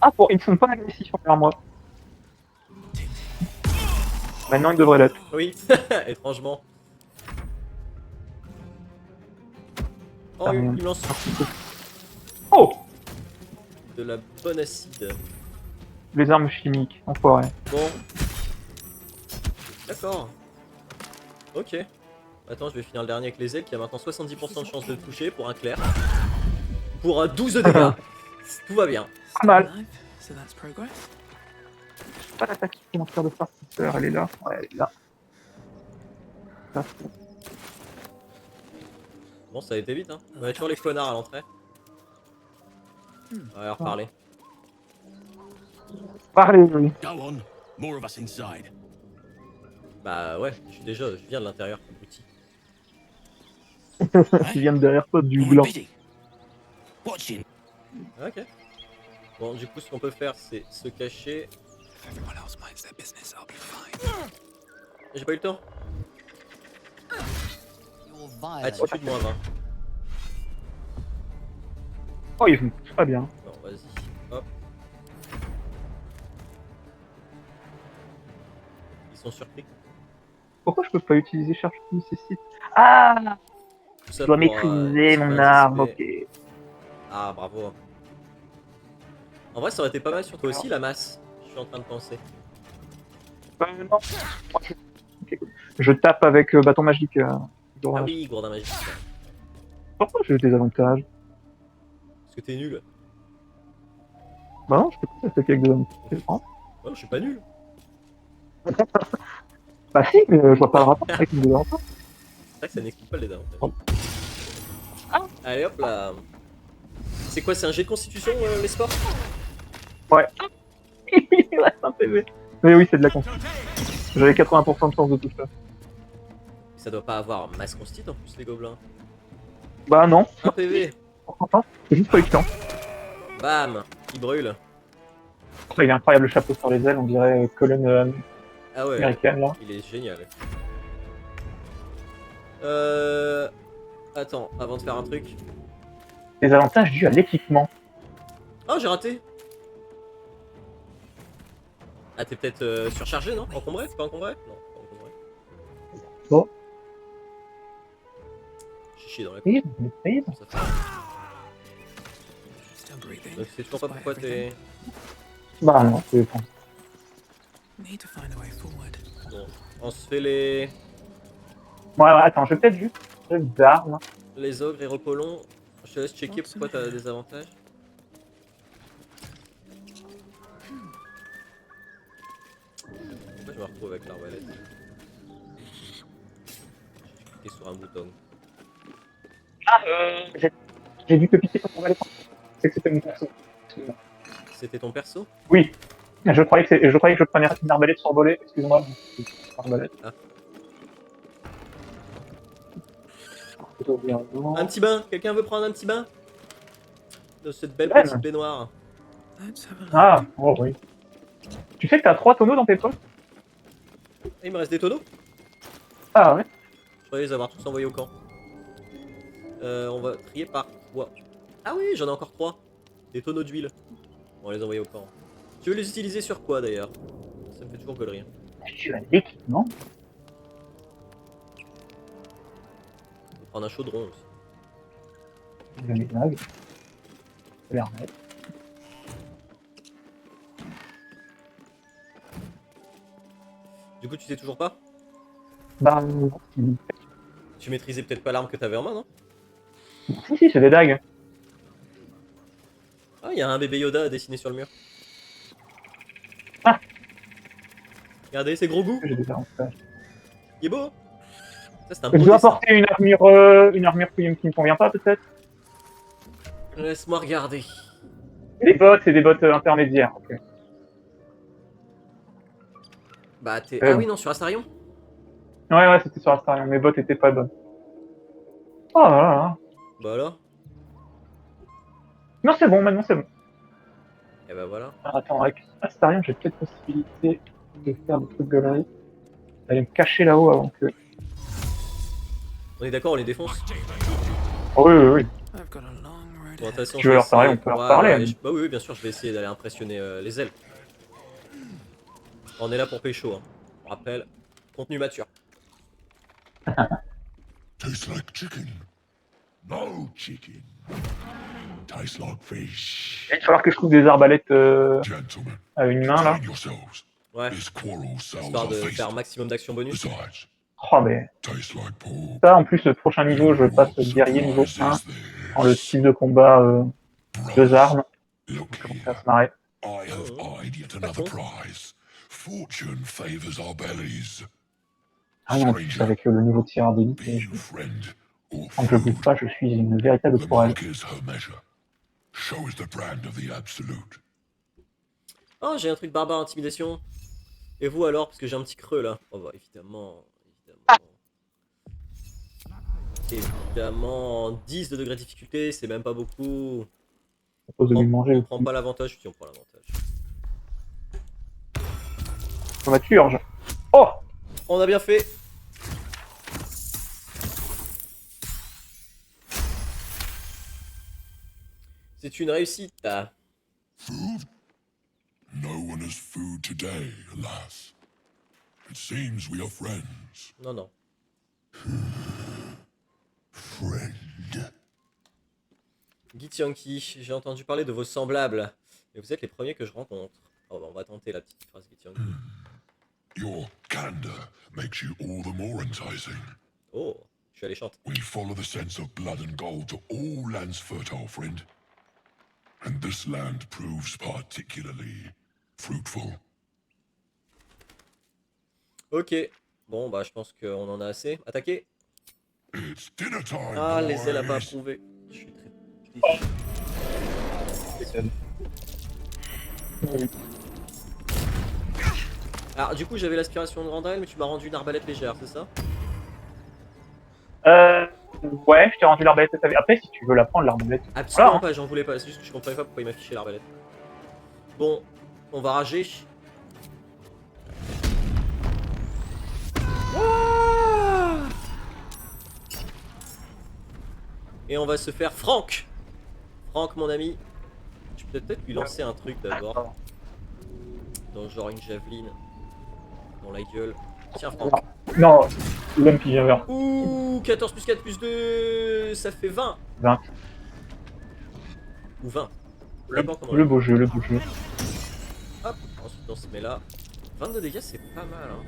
Ah, ils sont pas agressifs envers moi. Maintenant, ils devraient l'être. Oui, étrangement. Oh, il me lance Oh! de la bonne acide. Les armes chimiques, enfoiré. Bon. D'accord. Ok. Attends, je vais finir le dernier avec les ailes qui a maintenant 70% de chance de le toucher pour un clair. Pour un 12 de dégâts. Tout va bien. Pas mal. Alive, so that's progress. Pas l'attaque supplémentaire de farceur, elle est là. Ouais, elle est là. Ça, Bon, ça a été vite, hein. On a toujours les clonards à l'entrée. On va reparler. parlez, oui. Go on. More of us inside. Bah ouais, je viens de l'intérieur, petit. Qui vient de derrière toi, du More blanc. bidding. Watching. Ok. Bon, du coup, ce qu'on peut faire, c'est se cacher. If everyone else minds their business, I'll be fine. J'ai pas eu le temps. Your violence. Attitude moins 20. Oh, ils vont pas bien. Non, vas-y. Hop. Ils sont surpris. Pourquoi je peux pas utiliser charge qui nécessite? Ah, Tout ça je dois pour, maîtriser mon 90 arme, XP. ok. Ah, bravo. En vrai, ça aurait été pas mal sur toi aussi, la masse. Je suis en train de penser. Non. Moi, ok, cool. Je tape avec bâton magique. Ah d'orage. oui, gourdin magique. Pourquoi j'ai des avantages? Parce que t'es nul. Bah non, je peux pas attaquer avec des avantages. Oh, je suis pas nul. Bah si, mais je vois pas le rapport avec mes avantages. C'est vrai que ça n'explique pas les avantages. Oh. Allez hop là. C'est quoi, c'est un jet de constitution les sports? Ouais. Il reste un PV. Mais oui, c'est de la con. J'avais 80% de chance de tout ça. Ça doit pas avoir masse constite en plus les gobelins. Bah non. 1 PV. Franchement, c'est juste pas eu le temps. Bam. Il brûle. Il a un incroyable chapeau sur les ailes, on dirait colonne Ah ouais. américaine là. Il est génial. Attends, avant de faire un truc. Les avantages dus à l'équipement. Oh, j'ai raté. Ah, t'es peut-être surchargé, non? Encombré? Pas encombré? Non, pas encombré. Bon. J'ai chié dans la Oui, on est prise. ça fait... Still breathing. Donc c'est toujours pas pourquoi t'es... Bah non, c'est bon. Need to find a way forward. Bon, on se fait les Ouais, attends, je vais peut-être juste d'armes. ogres et repolons. Je te laisse checker pourquoi t'as des avantages. Pourquoi je me retrouve avec l'arbalète? J'ai cliqué sur un bouton. Ah, j'ai dû te piquer quand on va les prendre. C'est que c'était mon perso. Excuse-moi. C'était ton perso? Oui, je croyais que je prenais une arbalète survolée. Excuse-moi. Arbalète. Ah. Plutôt bien, non. Un petit bain. Quelqu'un veut prendre un petit bain? De cette belle Ouais, petite mais- baignoire. Let's have a look. Ah, oh oui. Tu sais que t'as 3 tonneaux dans tes poches? Et il me reste des tonneaux? Ah ouais. Je croyais les avoir tous envoyés au camp. On va trier par 3. Ah oui, j'en ai encore 3. Des tonneaux d'huile. On va les envoyer au camp. Tu veux les utiliser sur quoi d'ailleurs? Ça me fait toujours gueuler. Tu as l'équipement? On va prendre un chaudron aussi. Je vais les blagues. Je vais les remettre. Du coup, tu sais toujours pas? Bah, Tu maîtrisais peut-être pas l'arme que t'avais en main, non? si, c'est des dagues. Ah, il y a un bébé Yoda dessiné sur le mur. Ah. Regardez, c'est gros goût. J'ai des avantages. Il est beau. Ça, c'est un Je beau dois dessin. apporter une armure qui me convient pas, peut-être? Laisse-moi regarder. Les bottes, c'est des bottes intermédiaires. Ok. Bah, t'es... Euh. Ah oui, non, sur Astarion. Ouais, c'était sur Astarion. Mes bottes étaient pas bonnes. Oh là là. Bah alors. Non, c'est bon, maintenant c'est bon. Et bah voilà. Alors, attends, avec Astarion, j'ai peut-être possibilité de faire des trucs galeries. D'aller me cacher là-haut avant que. On est d'accord, on les défonce. Oh, oui, oui, oui. I've got a long road Bon, de toute ahead. façon, Tu je veux vais leur parler, essayer- on peut leur Ouais, parler, ouais, mais- Bah oui, bien sûr, je vais essayer d'aller impressionner les elfes. On est là pour pécho, hein. On rappelle, contenu mature. Tastes like chicken. No chicken. Tastes like fish. Il va falloir que je trouve des arbalètes Gentlemen, à une main là. contain yourselves. Ouais, This quarrel sells histoire our de face. faire un maximum d'actions bonus. Besides, Oh, mais tastes like pork. ça, en plus, le prochain niveau, je passe guerrier niveau 1 en le style de combat deux armes. Look Ça here, va se marrer. I have eyed yet another prize. Fortune favors our bellies. Ah non, en plus, avec le niveau de tireur d'élite, Be you friend or quand je foe, bouge pas, je suis une véritable the tourelle. mark is her measure. Show is the brand of the absolute. Oh, j'ai un truc barbare intimidation. Et vous alors, parce que j'ai un petit creux là. Oh bah évidemment, évidemment. Évidemment, 10 de degré de difficulté, c'est même pas beaucoup. À cause de lui manger On prend aussi. pas l'avantage, si on prend l'avantage. Thaumaturge. Oh! On a bien fait. C'est une réussite. Food? No one has food today, alas. It seems we are friends. Non, non. Friend. Githyanki, j'ai entendu parler de vos semblables. Mais vous êtes les premiers que je rencontre. Oh, bah, on va tenter la petite phrase Githyanki. Your candor makes you all the more enticing. Oh, je suis alléchante. We follow the sense of blood and gold to all lands fertile, friend. And this land proves particularly fruitful. Ok. Bon, bah, je pense qu'on en a assez. Attaquez. It's dinner time, Ah, les ailes a pas boys. approuvé. Je suis très déçu. Alors, du coup, j'avais l'aspiration de Randall, mais tu m'as rendu une arbalète légère, c'est ça? Ouais, je t'ai rendu l'arbalète. Après, si tu veux la prendre, l'arbalète. Absolument Voilà, pas, j'en voulais pas. C'est juste que je comprenais pas pourquoi il m'affichait l'arbalète. Bon, on va rager. Et on va se faire Franck. Franck, mon ami. Je peux peut-être lui lancer un truc d'abord. Dans le genre une javeline. Dans la gueule. Tiens, Franck. Non, l'homme qui vient vers Ouh, 14 plus 4 plus 2, ça fait 20. 20. Ou 20. Le, D'abord, comment le beau jeu, le beau jeu. Hop, ensuite on se met là. 22 dégâts, c'est pas mal, hein.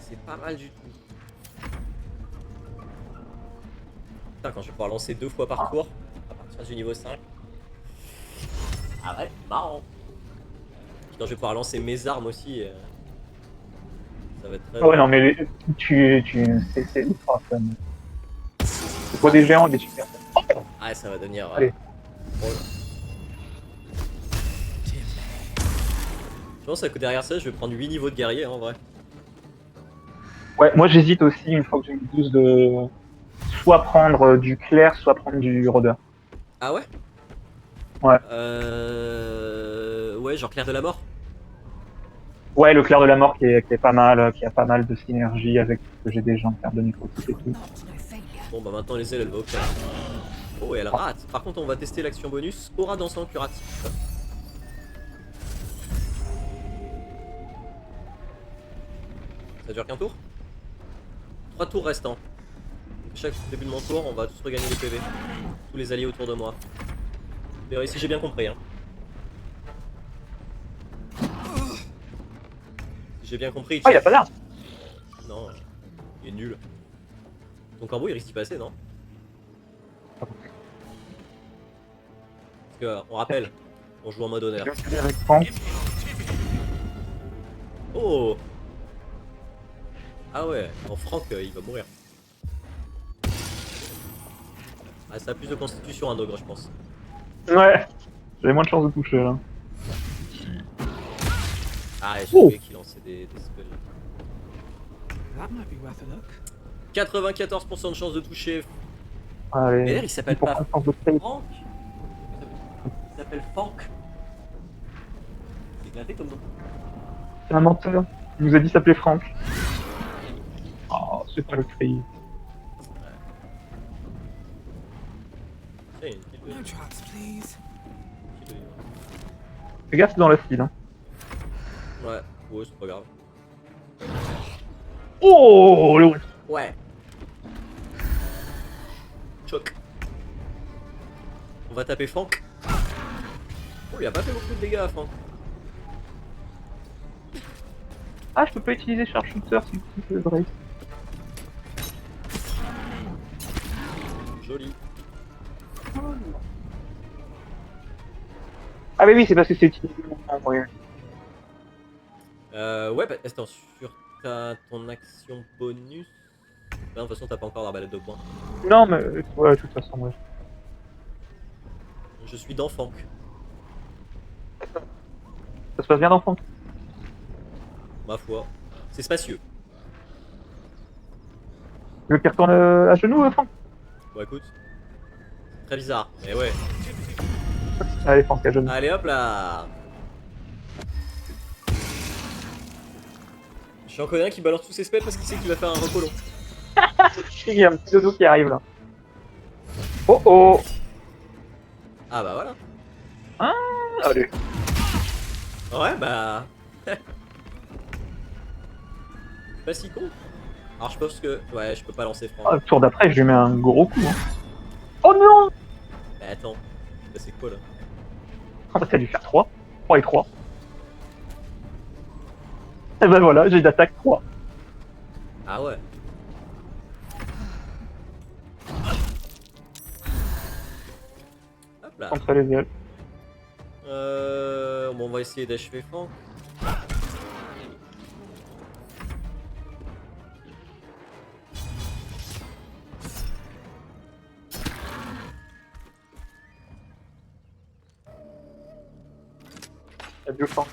C'est pas mal du tout. Putain, quand je vais pouvoir lancer 2 fois par tour, à partir du niveau 5. Ah ouais, marrant. Puis quand je vais pouvoir lancer mes armes aussi, ça va être très... Ah ouais, non, mais c'est ultra fun. Le poids des géants, il est super fun. Ah, ça va devenir... Allez. drôle. Je pense que derrière ça, je vais prendre 8 niveaux de guerrier, hein, en vrai. Ouais, moi j'hésite aussi, une fois que j'ai eu 12, de soit prendre du clair, soit prendre du rôdeur. Ah ouais? Ouais. Ouais, genre clair de la mort. Ouais, le clair de la mort qui est pas mal, qui a pas mal de synergie avec ce que j'ai déjà en termes de nécrotique et tout. Bon bah maintenant les ailes, elle va au clair. Oh, et elle rate. Par contre, on va tester l'action bonus, aura dansant curatif. Ça dure qu'un tour? 3 tours restants. Chaque début de mon tour, on va tous regagner des PV. Tous les alliés autour de moi. Mais ici j'ai bien compris, hein. J'ai bien compris. Ah, il a pas d'arme. Non, il est nul. Ton corbeau il risque d'y passer, non? Parce que, on rappelle, on joue en mode honneur. Je vais avec Franck. Oh! Ah ouais, en Franck il va mourir. Ah, ça a plus de constitution un ogre, je pense. Ouais, j'avais moins de chance de toucher là. Ah, j'ai Oh. oublié qu'il lançait des spells. 94% de chance de toucher. Mais Allez, d'ailleurs, il s'appelle pas 10% de tape. Franck. Il s'appelle Franck. C'est éclaté comme nom. C'est un menteur. Il nous a dit s'appeler Franck. Oh, c'est pas le cri. Tiens, il y a une pile de- No traps, please. pile de livres. Fais gaffe, c'est dans l'acide. Hein. Ouais, ouais, c'est pas grave. Oh, le ult. Ouais. Choc. On va taper Franck. Oh, il a pas fait beaucoup de dégâts, Franck. Ah, je peux pas utiliser Sharpshooter si tu veux, Brace. Joli. Ah, mais oui, c'est parce que c'est utilisé. Ouais. Ouais, bah, attends, sur ton action bonus. Non, de toute façon, t'as pas encore d'arbalète de poing. Non, mais ouais, de toute façon, ouais. Je suis dans Franck. Ça se passe bien dans Franck. Ma foi. C'est spacieux. Tu veux qu'il retourne à genoux, Franck? Bon écoute, très bizarre, mais ouais. Allez, Franck, à genoux. Allez hop là. J'en connais un qui balance tous ses spells parce qu'il sait qu'il va faire un repos long. Il y a un petit dodo qui arrive là. Oh oh. Ah bah voilà. Allez. Ouais bah... Pas si con. Alors je pense que... Ouais, je peux pas lancer Franck. Ah, le tour d'après, je lui mets un gros coup. Hein. Oh non. Mais attends, bah, c'est quoi là? Ah bah ça lui faire 3. 3 et 3. Et ben voilà, j'ai d'attaque 3. Ah ouais. Hop là. Contre les ailes. Bon, on va essayer d'achever Franck. Adieu Franck.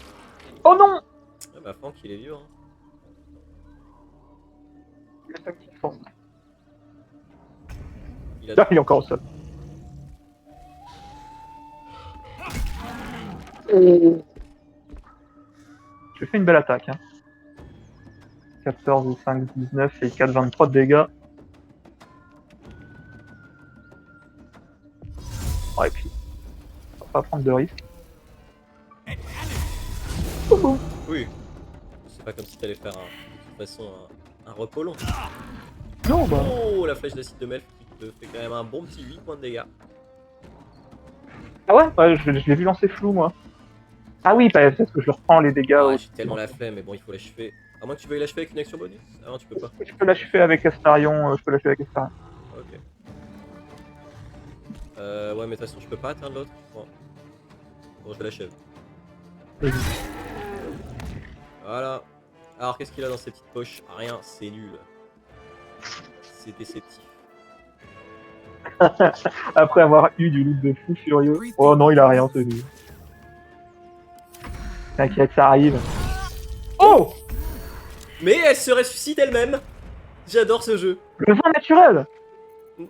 Oh non. Ah bah Franck il est vieux hein. Il a... Ah, il est encore au sol. Je fais une belle attaque. Hein. 14, 5, 19 et 4, 23 de dégâts. Oh, et puis, on va pas prendre de risque. Oui. C'est pas comme si t'allais faire de toute façon un repos long. Non, bah. Oh, la flèche d'acide de Melf qui te fait quand même un bon petit 8 points de dégâts. Ah ouais, je l'ai vu lancer flou, moi. Ah oui, peut-être que je reprends les dégâts. Ah, aussi. j'ai tellement la flemme, mais bon, il faut l'achever. À moins que tu veuilles l'achever avec une action bonus. Ah non, tu peux pas. Je peux l'achever avec Astarion. Je peux l'achever avec Astarion. Ok. Ouais, mais de toute façon, je peux pas atteindre l'autre. Bon, je l'achève. Vas-y. Voilà. Alors, qu'est-ce qu'il a dans ses petites poches? Rien, c'est nul. C'est déceptif. Après avoir eu du loot de fou furieux. Oh non, il a rien, c'est nul. T'inquiète, ça arrive. Oh! Mais elle se ressuscite elle-même. J'adore ce jeu. Le vent naturel!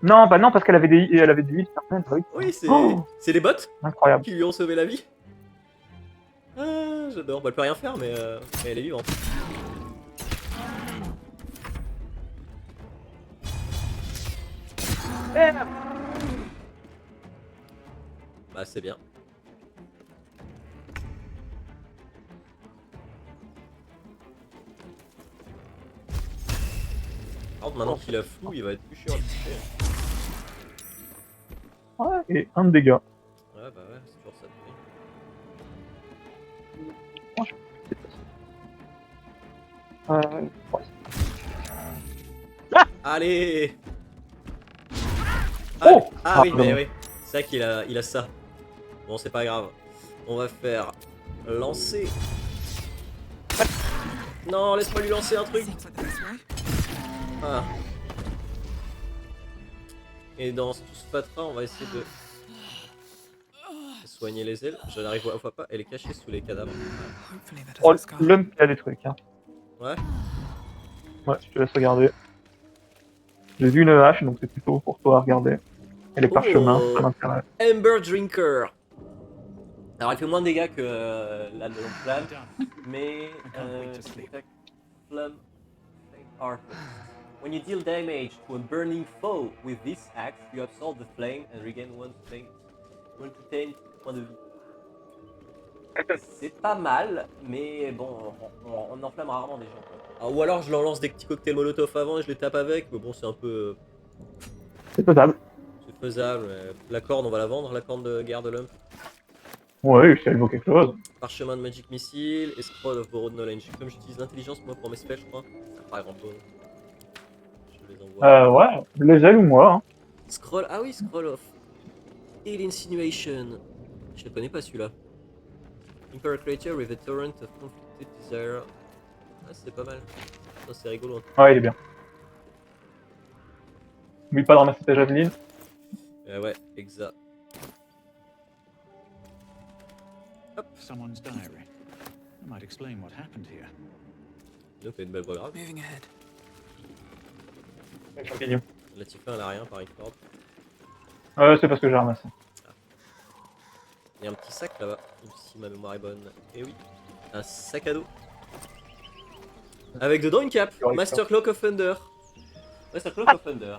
Non, bah non, parce qu'elle avait des huiles certaines. Oui, Oui, c'est Oh c'est les bots incroyable. qui lui ont sauvé la vie. Ah, j'adore. Bah, elle peut rien faire, mais elle est vivante. Bah, c'est bien. Par contre, maintenant qu'il a flou, il va être plus chiant à toucher. Ouais, et 1 de dégâts. Ouais, bah ouais, c'est toujours ça. Ouais. Allez. Oh Ah oui, Ah, mais non. oui. C'est vrai qu'il a ça. Bon, c'est pas grave. On va faire lancer. Non, laisse-moi lui lancer un truc. Ah. Et dans tout ce patra, on va essayer de soigner les ailes. Je n'arrive pas, elle est cachée sous les cadavres. Oh, l'homme qui a des trucs. Hein. Ouais. Ouais, je te laisse regarder. J'ai vu une hache, donc c'est plutôt pour toi à regarder. Et les parchemins, ça m'intéresse. Amber Drinker. Alors elle fait moins de dégâts que la de Flamme, mais Flamme Artist. When you deal damage to a burning foe with this axe, you absorb the flame and regain 1 to 10 points de vie. C'est pas mal, mais bon, on enflamme rarement des gens. Ah, ou alors je leur lance des petits cocktails molotov avant et je les tape avec, mais bon c'est un peu... C'est faisable. C'est faisable, mais la corne on va la vendre, la corne de guerre de l'homme. Ouais, si elle vaut quelque chose. Parchemin de Magic Missile et Scroll of Borrowed Knowledge. Comme j'utilise l'intelligence moi pour mes spells je crois, ça sert pas à grand chose. Je les envoie. Ouais, les ailes ou moi. Hein. Scroll, ah oui, Scroll of Heal Insinuation. Je le connais pas celui-là. Imperial Creature with a torrent of conflicted desire. Ah, c'est pas mal. Ça, c'est rigolo. Ouais, il est bien. N'oublie pas de ramasser ta javeline. Ouais, exact. Someone's diary. That might explain what happened here. Donc, t'as une belle voix grave. Moving ahead. Champignons. La Tifa elle a rien par Cord. C'est parce que j'ai ramassé. Il y a un petit sac là-bas, si ma mémoire est bonne. Et oui, un sac à dos. Avec dedans une cape. Master Cloak of Thunder. Master Cloak of Thunder.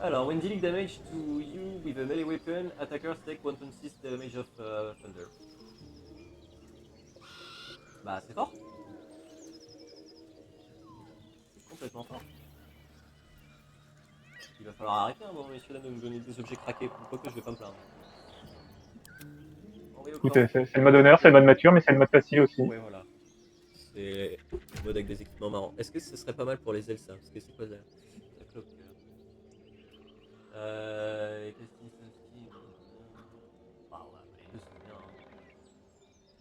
Alors, when dealing damage to you with a melee weapon, attackers take 1.6 damage of Thunder. Bah, c'est fort. C'est complètement fort. Il va falloir arrêter un moment, messieurs, dames, de me donner des objets craqués. Quoique je vais pas me plaindre. Écoute, c'est le mode honneur, c'est le mode mature, mais c'est le mode facile aussi. Ouais, voilà. C'est le mode avec des équipements marrants. Est-ce que ce serait pas mal pour les ailes ça? Parce que c'est quoi la cloque bah ouais, les deux sont bien. Hein.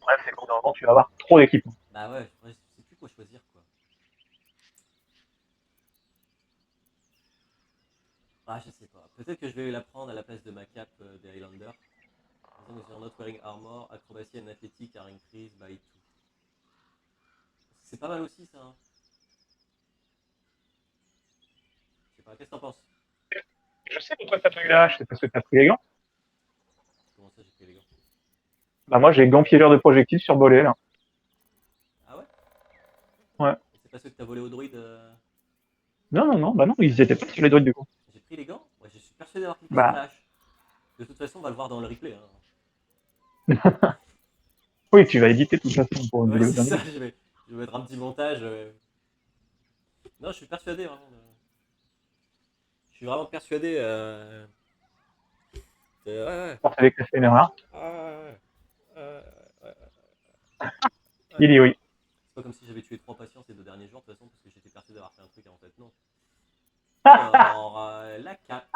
Bref, c'est qu'au bout d'un moment, tu vas avoir trop d'équipements. Bah ouais, je sais plus quoi choisir quoi. Ah, je sais pas. Peut-être que je vais la prendre à la place de ma cape des Highlanders. As long as you're not wearing armor, acrobacy and athletics are increased by 2. C'est pas mal aussi ça. Hein. Je sais pas, qu'est-ce que t'en penses? Je sais pourquoi t'as pris la hache, c'est parce que t'as pris les gants. Comment ça j'ai pris les gants? Bah moi j'ai gants piégeurs de projectiles survolés là. Ah ouais? Ouais. C'est parce que t'as volé au druide Non, bah non, ils y étaient pas sur les druides du coup. J'ai pris les gants? Ouais, je suis persuadé d'avoir cliqué Bah. sur la hache. De toute façon, on va le voir dans le replay. Hein. Oui, tu vas éditer de toute façon pour une Ouais, vidéo c'est ça, d'un je vais mettre un petit montage. Non, je suis persuadé vraiment. Je suis vraiment persuadé. Ouais. Persuadé que c'est une erreur. Ouais. Il y oui. C'est pas comme si j'avais tué 3 patients ces 2 derniers jours, de toute façon, parce que j'étais persuadé d'avoir fait un truc et en fait, non. Alors, la 4.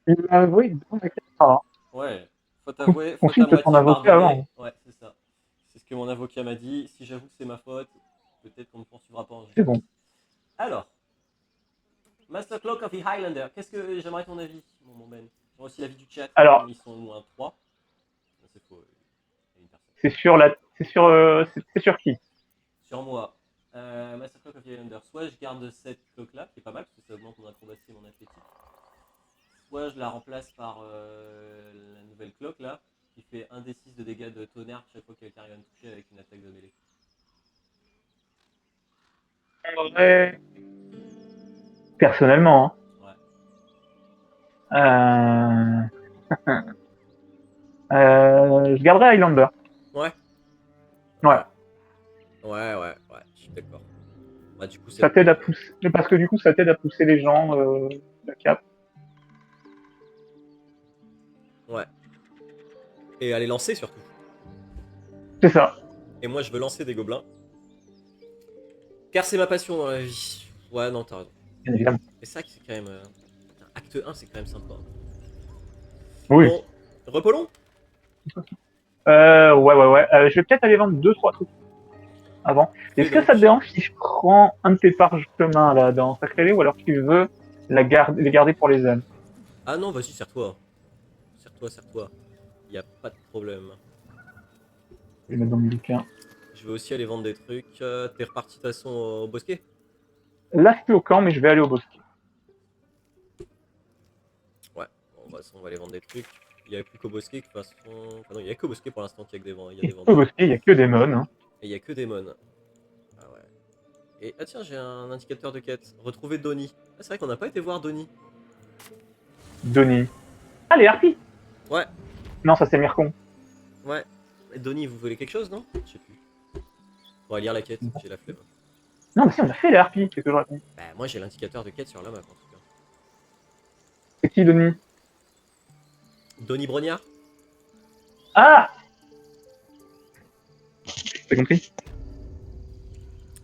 Il l'a avoué dans la caméra. Ouais, faut t'avouer, faut à Consulte moitié ton avocat pardonner. avant. Ouais, c'est ça. C'est ce que mon avocat m'a dit. Si j'avoue que c'est ma faute, peut-être qu'on ne poursuivra pas en justice. C'est bon. Alors, Master Cloak of the Highlander, qu'est-ce que j'aimerais ton avis, mon Ben? J'aimerais aussi l'avis du chat. Alors, ils sont au moins 3. C'est faux, il y a une personne. c'est sur qui? Sur moi. Master Cloak of the Highlander, soit je garde cette cloque là, qui est pas mal, parce que ça augmente mon acrobatie et mon athlétique. Soit je la remplace par la nouvelle cloque là, qui fait 1d6 de dégâts de tonnerre chaque fois qu'elle arrive à me toucher avec une attaque de mêlée. En vrai, personnellement, hein. Ouais. Je garderai Highlander. Ouais. Ouais. Ouais, je suis d'accord. Bah, du coup, ça t'aide à pousser, parce que du coup, ça t'aide à pousser les gens, la cape. Ouais. Et à les lancer surtout. C'est ça. Et moi, je veux lancer des gobelins. Car c'est ma passion dans la vie. Ouais, non, t'as raison. Bien évidemment. Et ça, c'est quand même. Acte 1, c'est quand même sympa. Oui. Bon, repolons. Ouais. Je vais peut-être aller vendre 2-3 trucs avant. Est-ce que ça te dérange si je prends un de tes parchemins là dans Sacré ou alors tu veux les garder pour les ailes? Ah non, vas-y, serre-toi. Serre-toi. Y a pas de problème. Je vais mettre dans mon bouquin. Je vais aussi aller vendre des trucs. T'es reparti de toute façon au bosquet? Là, je suis au camp, mais je vais aller au bosquet. Ouais, bon, de toute façon, on va aller vendre des trucs. Il n'y a plus qu'au bosquet, de toute façon. Enfin, non, il n'y a que au bosquet pour l'instant qu'il y a des vendeurs. Au bosquet, il n'y a que des mônes. Hein. Et il n'y a que des mônes. Ah ouais. Et ah tiens, j'ai un indicateur de quête. Retrouver Donnie. Ah, c'est vrai qu'on n'a pas été voir Donnie. Donnie. Ah, les harpies. Ouais. Non, ça c'est Mircon. Ouais. Et Donnie, vous voulez quelque chose, non? Je sais plus. On va lire la quête, j'ai la flemme. Non, mais si, on a fait les harpies, qu'est-ce que je raconte? Bah, moi j'ai l'indicateur de quête sur la map en tout cas. C'est qui, Donnie? Donnie Brognard? Ah! T'as compris?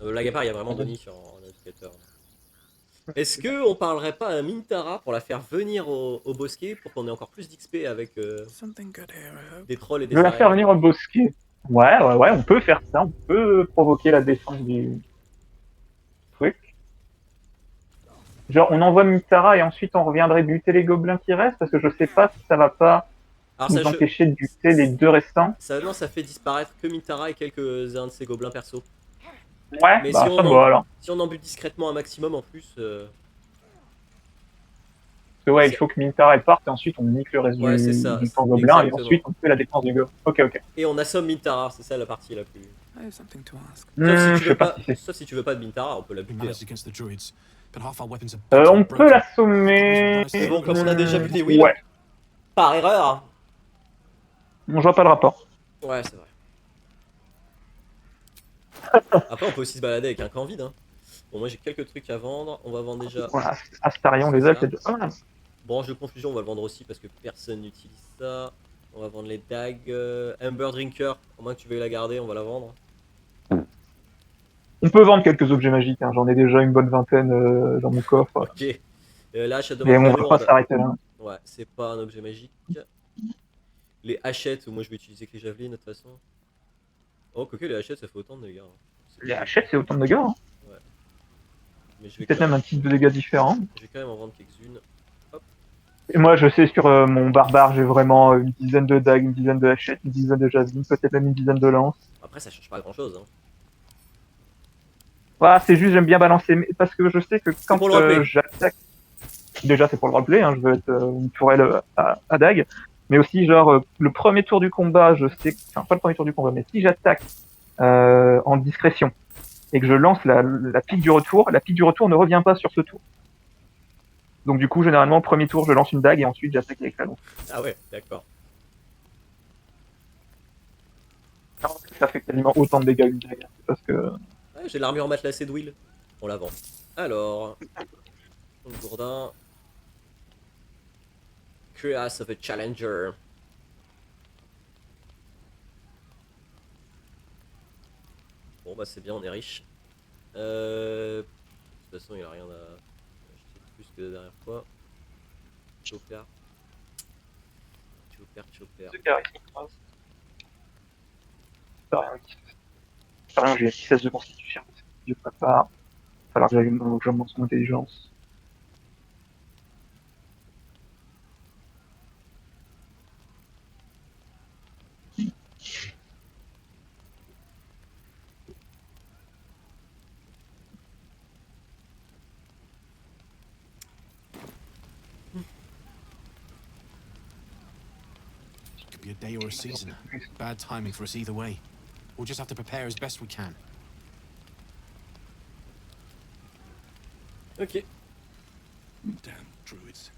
Blague à part, il y a vraiment Donnie sur l'indicateur. Est-ce que on parlerait pas à Mintara pour la faire venir au bosquet pour qu'on ait encore plus d'XP avec des trolls et des Je vais la faire sirènes? venir au bosquet. Ouais, on peut faire ça, on peut provoquer la défense du truc. Genre, on envoie Mitara et ensuite on reviendrait buter les gobelins qui restent, parce que je sais pas si ça va pas nous empêcher de buter les 2 restants. Non, ça fait disparaître que Mintara et quelques-uns de ses gobelins perso. Ouais, mais bah si ça va alors. Si on en bute discrètement un maximum en plus... que ouais, il faut que Mintar elle parte et ensuite on nique le reste Ouais, c'est ça, du camp gobelin et exactement. ensuite on fait la défense du go. Ok, ok. Et on assomme Mintara, c'est ça la partie la plus. I have something to ask. Je sais pas si c'est. Sauf si tu veux pas de Mintara, on peut la We buter. managed against the druids, but half our weapons are On bent and peut broken. l'assommer. C'est bon, comme on a déjà vu des wheels. Ouais, Par erreur. je vois pas le rapport. Ouais, c'est vrai. Après, on peut aussi se balader avec un camp vide. Hein. Bon, moi j'ai quelques trucs à vendre. On va vendre déjà. Voilà, Astarion, les elfes, c'est de. Ah, Branche de confusion, on va le vendre aussi parce que personne n'utilise ça. On va vendre les dagues. Amber Drinker, au moins que tu veuilles la garder, on va la vendre. on peut vendre quelques objets magiques, hein. J'en ai déjà une bonne vingtaine dans mon coffre. Ok. Là, Shadow Mais on va Manor, pas s'arrêter là. ouais, c'est pas un objet magique. Les hachettes, moi je vais utiliser que les javelines de toute façon. Oh, quoique les hachettes ça fait autant de dégâts. Hein. Les hachettes, c'est autant de dégâts. Hein. Mais je vais, Peut-être même un type de dégâts différent. je vais quand même en vendre quelques-unes. Et moi, je sais, sur mon barbare, j'ai vraiment une dizaine de dagues, une dizaine de hachettes, une dizaine de javelines, peut-être même une dizaine de lances. Après, ça change pas grand chose. Hein. Voilà, c'est juste, j'aime bien balancer, parce que je sais que quand pour le roleplay. j'attaque, déjà c'est pour le roleplay, hein, je veux être une tourelle à dague, mais aussi genre le premier tour du combat, je sais, enfin pas le premier tour du combat, mais si j'attaque en discrétion et que je lance la pique du retour ne revient pas sur ce tour. Donc du coup, généralement, premier tour, je lance une dague et ensuite j'attaque avec la lance. Ah ouais, d'accord. Ça fait quasiment autant de dégâts une dague, parce que... Ouais, j'ai l'armure matelassée de Will. On la vend. Alors, le gourdin. Cuirass of a Challenger. Bon bah c'est bien, on est riche. De toute façon il a rien à acheter de plus que la dernière fois. Chopper. Ce charisme, c'est rien. C'est rien, j'ai 16 de constitution, je prépare. Il va falloir que j'augmente son intelligence. Could be a day or a season. Bad timing for us either way. We'll just have to prepare as best we can. Ok. Damn druids.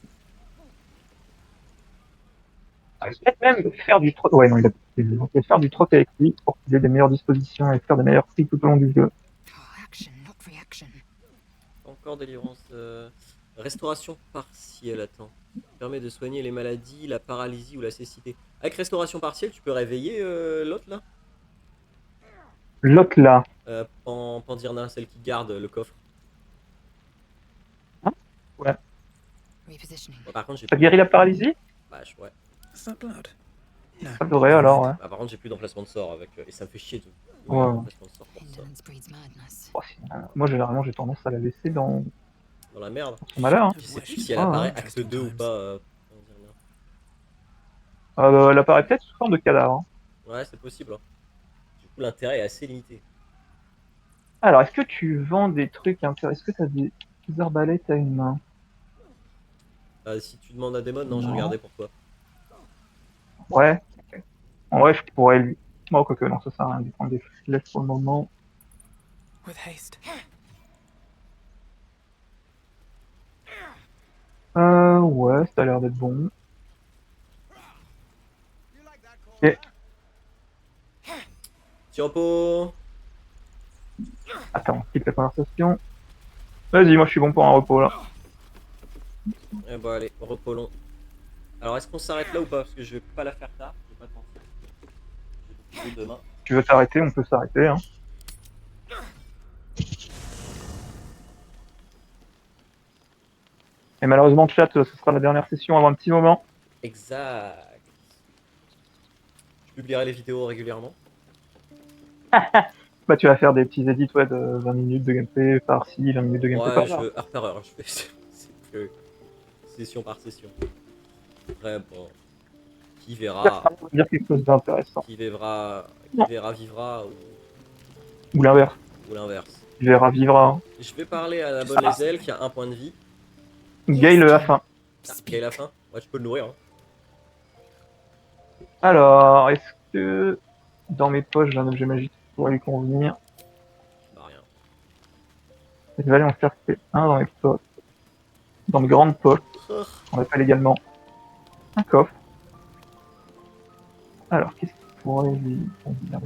Peut-être même faire du troc. Ouais, non, il a peut-être faire du troc avec lui pour qu'il ait des meilleures dispositions et faire des meilleurs prix tout au long du jeu. Oh, action, not reaction. Encore délivrance. Restauration partielle, attends. Permet de soigner les maladies, la paralysie ou la cécité. Avec restauration partielle, tu peux réveiller l'autre là L'autre là. Pandirna, celle qui garde le coffre. Ouais. Repositioning. Bon, par contre, j'ai Ça plus. guérit la paralysie? Ouais. Is that blood? Ça devrait alors, ouais. Par contre, j'ai plus d'emplacement de sort avec. Et ça me fait chier de. Ouais. Emplacement de sort pour ça. Indolence breeds madness. Oh, moi, généralement, j'ai tendance à la laisser dans Dans la merde. son malheur. Hein. Je sais plus si elle Ah, apparaît ouais. acte 2 ou pas. Pandirna. Elle apparaît peut-être sous forme de cadavre. Hein. Ouais, c'est possible. Hein. Du coup, l'intérêt est assez limité. Alors, est-ce que tu vends des trucs intéressants? Est-ce que tu as des arbalètes à une main? Si tu demandes à Demon, non, j'ai Non. regardé pour toi. Ouais. Okay. En vrai, je pourrais lui. Bon, quoique, non, ça sert à rien de prendre des flèches pour le moment. With haste. Ouais, ça a l'air d'être bon. Ok. Petit repos. Attends, quitte la conversation. Vas-y, moi je suis bon pour un repos là. Eh bon, allez, repos long. Alors, est-ce qu'on s'arrête là ou pas? Parce que je vais pas la faire tard. Je vais pas te mentir. Je vais te demain. Si tu veux t'arrêter, on peut s'arrêter. Hein. Et malheureusement, chat, ce sera la dernière session avant un petit moment. Exact. Je publierai les vidéos régulièrement. Bah, tu vas faire des petits edits ouais, de 20 minutes de gameplay par-ci, 20 minutes de gameplay Ouais, par-là. je veux heure par heure. Je fais c'est plus session par session. Après, bon. Qui Ça verra. va dire quelque chose d'intéressant. Qui verra. Non. Qui verra vivra Ou l'inverse. ou l'inverse. Tu verras vivra. Je vais parler à la bonne Lae'zel qui a 1 point de vie. Gale à la fin. Ah, Speak. Gaël a faim. Ouais, tu peux le nourrir. Hein. Alors, est-ce que dans mes poches j'ai un objet magique qui pourrait lui convenir? Bah, rien. Je vais aller en chercher un dans mes poches. Dans mes grandes poches, Oh, on appelle également un coffre. Alors, qu'est-ce qui pourrait lui convenir?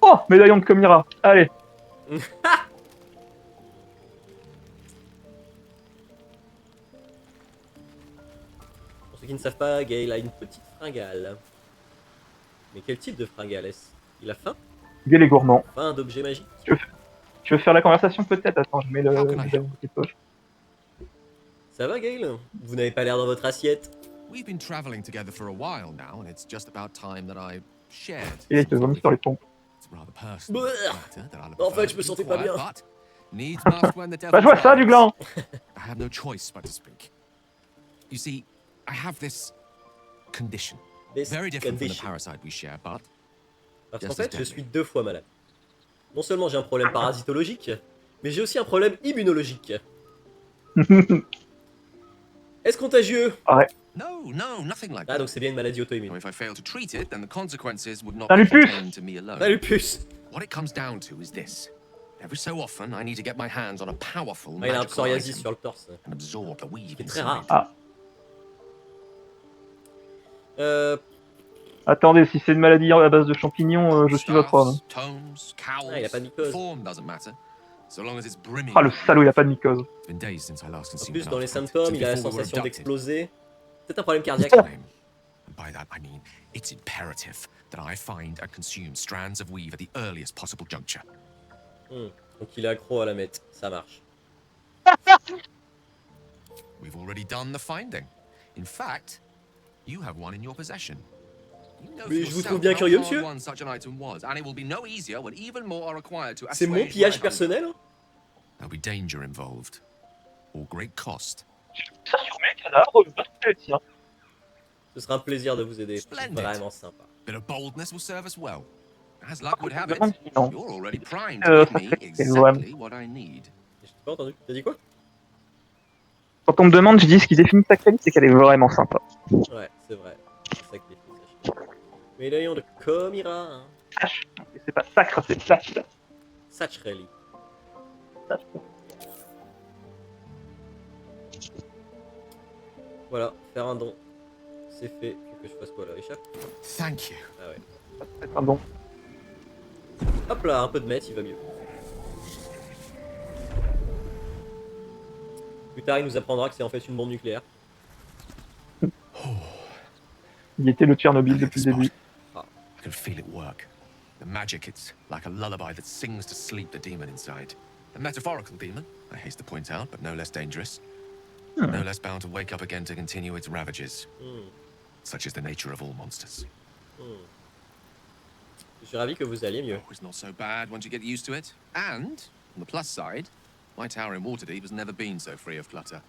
Oh, médaillon de Komira. Allez. Pour ceux qui ne savent pas, Gaël a une petite fringale. Mais quel type de fringale est-ce? Il a faim? Gaël est gourmand. Faim d'objets magiques? Tu veux faire la conversation peut-être? Attends, je mets le How can I médaillon help? dans tes poches. Ça va, Gaël? Vous n'avez pas l'air dans votre assiette. We've been traveling together for a while now, and it's just about time that I shared. Et il te something vomit with sur you. les pompes. It's a rather personal Blech. matter that I'll En prefer fait, to je me keep sentais pas quiet, bien. but needs must when the devil Bah, je vois ça du drives. gland. I have no choice but to speak. You see, I have this condition. This Very different from the condition. parasite we share, but Parce Yes, qu'en fait, it's je deadly. suis 2 fois malade. Non seulement j'ai un problème parasitologique, mais j'ai aussi un problème immunologique. Est-ce contagieux? no, nothing like Ah, that. donc c'est bien une maladie Now, auto-immune. if I fail to treat it, then the consequences would not Un be lupus. contained to me alone. Ah, lupus! What it comes down to is this. Every so often, I need to get my hands on a powerful Ah, il a un magical psoriasis item sur le torse. and absorb the weave C'est très inside. rare. Ah, Ah, attendez, si c'est une maladie à base de champignons, je suis votre homme. Staffs, tomes, cowls, Ah, il a pas de mycose. form doesn't matter. So long as it's brimming. Ah, le salaud, il a pas de mycose. It's been days since I last en consumed plus, an dans les artifact, symptômes, since il a la before we were sensation abducted. d'exploser. C'est un problème cardiaque. Time. And by that, I mean it's imperative that I find and consume strands of weave at the earliest possible juncture. Donc il est accro à la meth. Ça marche. We've already done the finding. In fact, you have one in your possession. You know Mais for je vous yourself trouve bien how curieux, hard monsieur. won such an item was, and it will be no easier when even more are required to C'est mon assuage pillage my hunger. personnel? Hein. There'll be danger involved, or great cost. Ça sur mes cadavres, je vais pas te le dire. Ce sera un plaisir de vous aider. C'est Splendid. vraiment sympa. Bit of boldness will serve us well. As luck would have it, Non. you're already primed Euh, to ça give me fait- exactly what I need. Je t'ai pas entendu. T'as dit quoi? Quand on me demande, je dis ce qui définit ta qualité, c'est qu'elle est vraiment sympa. Ouais, c'est vrai. C'est ça qui est fait. Médaillon de Komira. Hein. Sache. C'est pas sacre, c'est sache. Sachreli. Voilà, faire un don. C'est fait. Faut que je fasse quoi là? Échappe? Thank you. Ah ouais. C'est un bon. Hop là, un peu de meth, il va mieux. Plus tard, il nous apprendra que c'est en fait une bombe nucléaire. Il était le Tchernobyl depuis le début. I can feel it work. The magic, it's like a lullaby that sings to sleep the demon inside. A metaphorical demon, I haste to point out, but no less dangerous. No less bound to wake up again to continue its ravages. Such is the nature of all monsters. Je suis ravi que vous alliez mieux. Oh, it's not so bad once you get used to it. And, on the plus side, my tower in Waterdeep has never been so free of clutter.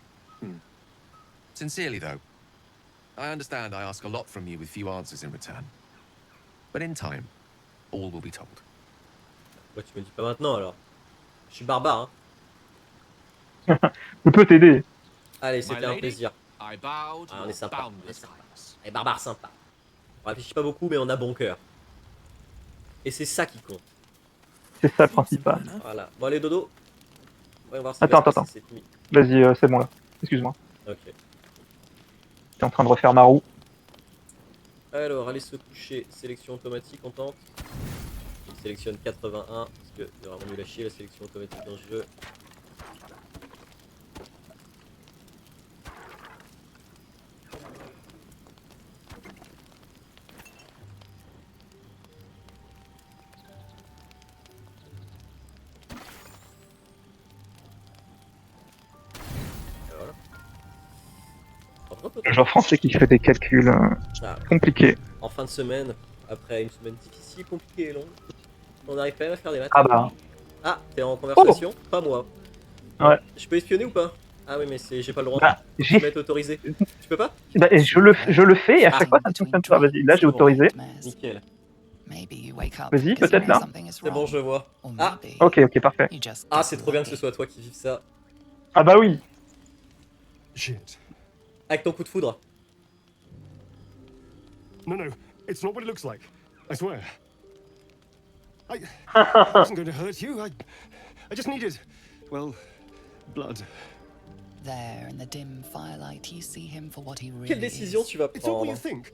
Sincerely, though, I understand I ask a lot from you with few answers in return. But in time, all will be told. Pourquoi tu me dis pas maintenant alors? Je suis barbare, hein. Je peux t'aider. Allez, My c'était un lady, plaisir. I bow to Ah, on est your sympa. boundless kindness. Et barbare sympa. On réfléchit pas beaucoup, mais on a bon cœur. Et c'est ça qui compte. C'est ça le principal. Voilà. Bon, allez, dodo. Voyons voir si Attends. Vas-y, c'est bon là. Excuse-moi. Ok. J'étais en train de refaire ma roue. Alors, allez se coucher. Sélection automatique, on tente. Il sélectionne 81, parce que c'est vraiment nul à chier la sélection automatique dans ce jeu. Et voilà. Le genre français qui fait des calculs Ah, compliqués. en fin de semaine, après une semaine difficile, compliquée et longue, on arrive quand même à faire des maths. Ah bah. Ah, t'es en conversation? Pas moi. Ouais. Je peux espionner ou pas? Ah oui, mais j'ai pas le droit. Bah, Je j'ai... vais être autorisé. Tu peux pas? Bah, je le fais et à chaque fois ça ne fonctionne pas. Vas-y, là j'ai autorisé. Nickel. Maybe you wake up Vas-y, because peut-être you know là. something is C'est bon, wrong. je vois. Or Ah, maybe Ok, parfait. you just ah, get c'est trop bien que ce lucky. soit toi qui vive ça. Ah bah oui. Shit. Avec ton coup de foudre. No, it's not what it looks like. I swear. I wasn't going to hurt you. I just needed, well, blood. There, in the dim firelight, you see him for what he really Quelle décision is. tu vas It's not what prendre? you think.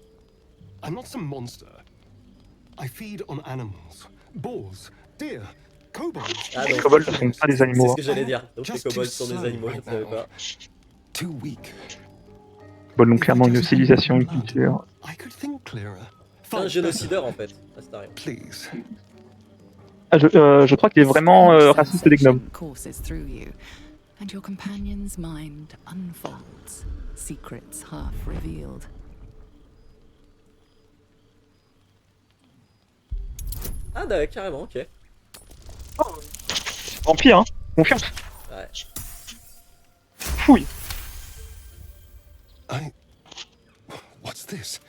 I'm not some monster. I feed on animals. Boars, deer, kobolds. Ah Les donc, kobolds, ce sont pas des c'est animaux. ce que j'allais dire. Donc les Just too kobolds sont des slow animaux, je ne right savais now. pas. Too weak. Bon, donc If I clairement une just had civilisation, une blood, culture. I could think clearer. C'est un Fight génocideur en fait, Astarion. better. Please. Ah, je crois qu'il est vraiment raciste des gnomes. Courses through you, and your companion's mind unfolds, secrets half revealed. Ah d'accord, carrément, ok. Vampire, hein. Confiance. Ouais. Fouille. What's this?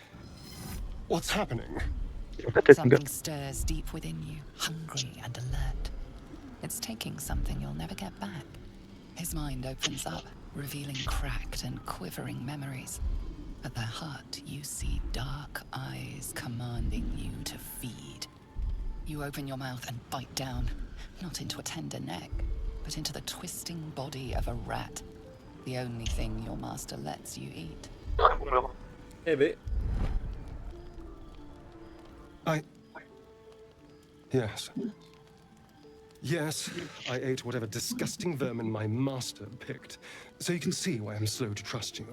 What's happening? Ta tête, mon gars. Something stirs deep within you, hungry and alert. It's taking something you'll never get back. His mind opens up, revealing cracked and quivering memories. At their heart, you see dark eyes commanding you to feed. You open your mouth and bite down, not into a tender neck, but into the twisting body of a rat, the only thing your master lets you eat. Eh ben, Yes. Yes, I ate whatever disgusting vermin my master picked, so you can see why I'm slow to trust you.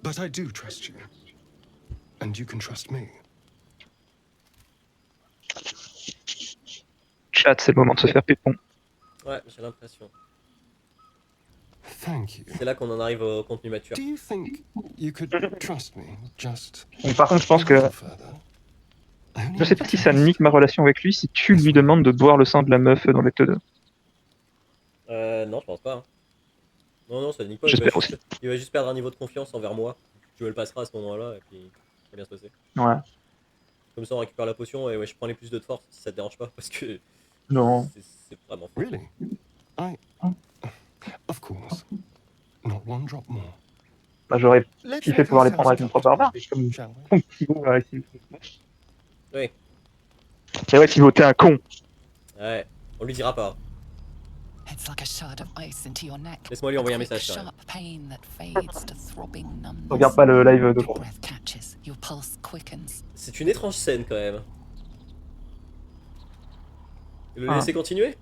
But I do trust you. And you can trust me. Chat, c'est le moment de se faire pépon. ouais, j'ai l'impression. Thank you. C'est là qu'on en arrive au contenu mature. Do you think you could trust me just Donc, par contre, je pense a que little further? I only je sais need pas a si ça taste. nique ma relation avec lui si tu lui demandes de boire le sang de la meuf dans les T2. Non, je pense pas. Hein. Non, ça nique pas. J'espère aussi. Il va juste perdre un niveau de confiance envers moi. Tu me le passeras à ce moment-là et puis ça va bien se passer. Ouais. Comme ça, on récupère la potion et ouais, je prends les plus de force si ça te dérange pas parce que Non. c'est vraiment fou. Really? Of course. Not one drop more. Bah, j'aurais Let's kiffé let pouvoir les ourselves prendre avec mon start, propre barbare, mais comme shall we? ton petit goût là, ici. Oui, C'est vrai, Thibaut, t'es un con. ouais, on lui dira pas. It's like a shard of ice into your neck. Laisse-moi lui envoyer un quick, message, quand même. sharp pain that fades to throbbing numbness. Regarde pas le live de Your jour. breath catches, your pulse quickens. C'est une étrange scène quand même. Le Ah. laisser continuer?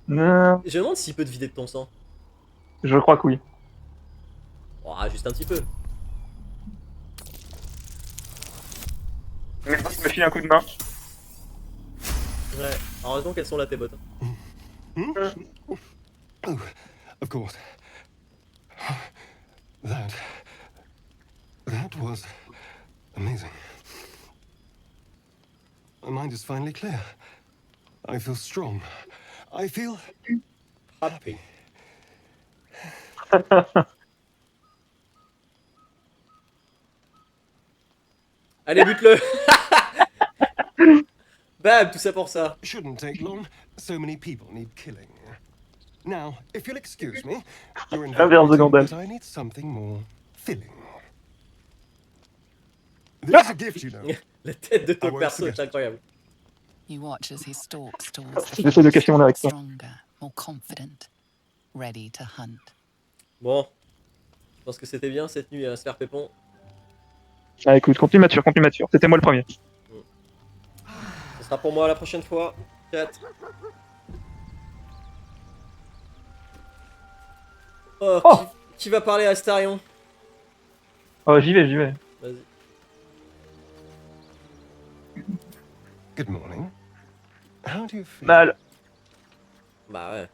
Non, Je me demande s'il peut te vider de ton sang. je crois que oui. Oh, juste un petit peu. Mais il me file un coup de main. Ouais, heureusement qu'elles sont là tes bottes. Oh, of course. That was amazing. My mind is finally clear. I feel strong. I feel Happy. Allez, bute-le. Bam, tout ça pour ça. shouldn't take long. So many people need killing. Now, if you'll excuse me, you're Inverse de invigorating, Gandalf. but I need something more filling. This is a gift, you know. La tête de ton Ah ouais, perso c'est est bien. incroyable. You watch as he stalks towards the J'essaie de cacher mon érection. stronger, more confident, ready to hunt. Bon, je pense que c'était bien cette nuit à se faire pépon. Ah, écoute, continue mature. C'était moi le premier. Ce sera pour moi la prochaine fois. 4. Oh, Oh. qui va parler à Astarion? Oh, j'y vais. Vas-y. Good morning. How do you feel? Mal. Bah ouais.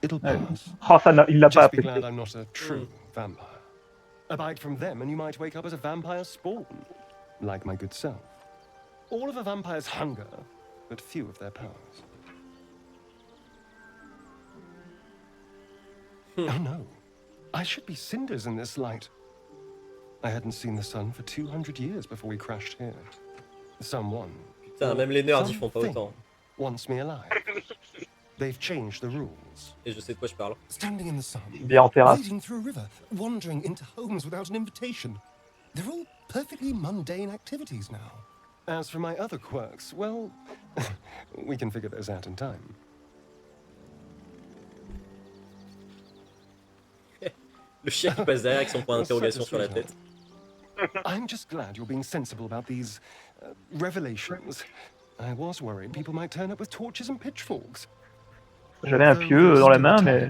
It'll pass. Oh, ça, il l'a pas Just be apprécié. glad I'm not a true vampire. A bite from them and you might wake up as a vampire spawn. Like my good self. All of a vampire's hunger, but few of their powers. Oh no. I should be cinders in this light. I hadn't seen the sun for 200 years before we crashed here. Someone Putain, même les nerds y font pas something autant. wants me alive. They've changed the rules. Et je sais de quoi je parle. Standing in the sun, Bien en terrasse. wading through a river, wandering into homes without an invitation. They're all perfectly mundane activities now. As for my other quirks, well, we can figure those out in time. Le chien qui passe derrière avec son point d'interrogation sur la tête. I'm just glad you're being sensible about these revelations. I was worried people might turn up with torches and pitchforks. J'avais un pieu dans la main, mais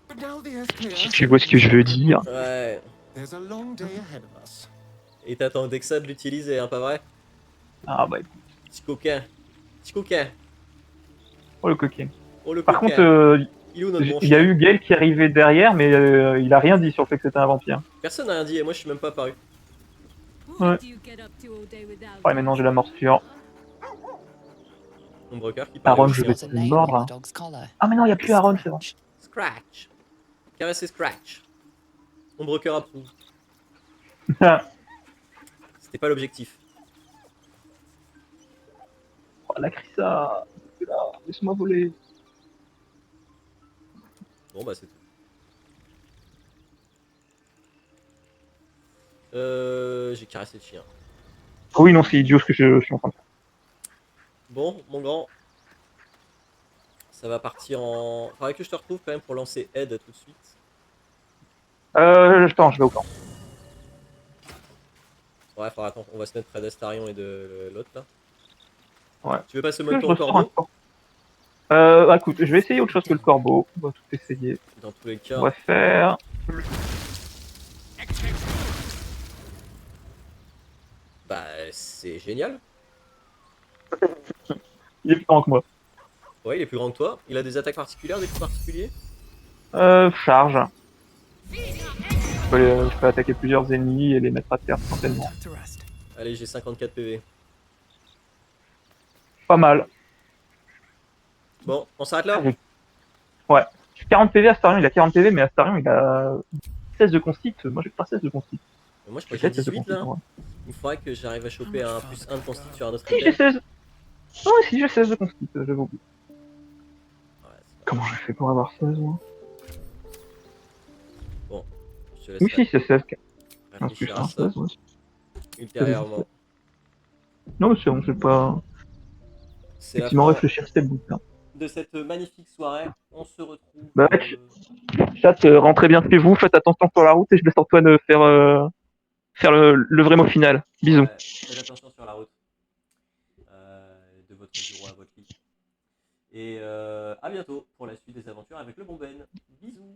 But now the air's clear. si tu vois ce que je veux dire. Ouais. There's a long day ahead of us. Et t'attendais que ça de l'utiliser, hein, pas vrai? Ah bah écoute. Petit coquin. Petit coquin. Oh le coquin. Oh le Par coquin. contre, Il est où notre bon il y a chien? eu Gale qui arrivait derrière, mais il a rien dit sur le fait que c'était un vampire. Personne n'a rien dit et moi je suis même pas apparu. Ouais. Ouais, maintenant j'ai la morsure. Mon broker qui parle. Aaron, je vais There's a te name in mordre. the dog's collar. Ah mais non, il n'y a plus Aaron, c'est vrai. Scratch. Caresser Scratch. Mon broker approuve. C'était pas l'objectif. Oh, la Crissa. Laisse-moi voler. Bon bah c'est tout. J'ai caressé le chien. Ah oui, non, c'est idiot ce que je suis en train de faire. Bon, mon grand. Ça va partir en... Faudrait que je te retrouve quand même pour lancer aide tout de suite. Je vais au camp. Ouais, faudra attendre. On va se mettre près d'Astarion et de l'autre là. Ouais. Tu veux pas se Je mettre ton ressors un corbeau? corps. Écoute, je vais essayer autre chose que le corbeau. On va tout essayer. Dans tous les cas. On va faire... Bah c'est génial. Il est plus grand que moi. Ouais, il est plus grand que toi. Il a des attaques particulières, des coups particuliers. Charge. Je peux attaquer plusieurs ennemis et les mettre à terre certainement. Time to rest. Allez, j'ai 54 PV. Pas mal. Bon, on s'arrête là? Ouais. J'ai 40 PV, Astarion il a 40 PV, mais Astarion il a 16 de constit. Moi j'ai pas 16 de constit. Moi je crois que J'ai j'ai 16 de 18 constit. là. Ouais. Il faudrait que j'arrive à choper un plus 1 de constit sur un autre Si j'ai item. 16. Non, si j'ai 16 de constit, j'avais oublié. Ouais, c'est pas- Comment j'ai fait pour avoir 16 moi? Bon, je te laisse Oui, si, c'est 16. Un plus réfléchir à 1, ça 16, ouais. ultérieurement. Non, mais c'est bon, c'est pas. C'est la Effectivement, fin réfléchir, c'était le bout là. de cette magnifique soirée. On se retrouve. Bah, Chat, rentrez bien chez vous, faites attention sur la route et je laisse Antoine faire le vrai mot final. Bisous. Ouais, faites attention sur la route. De votre bureau à votre lit. Et à bientôt pour la suite des aventures avec le bon Ben. Bisous.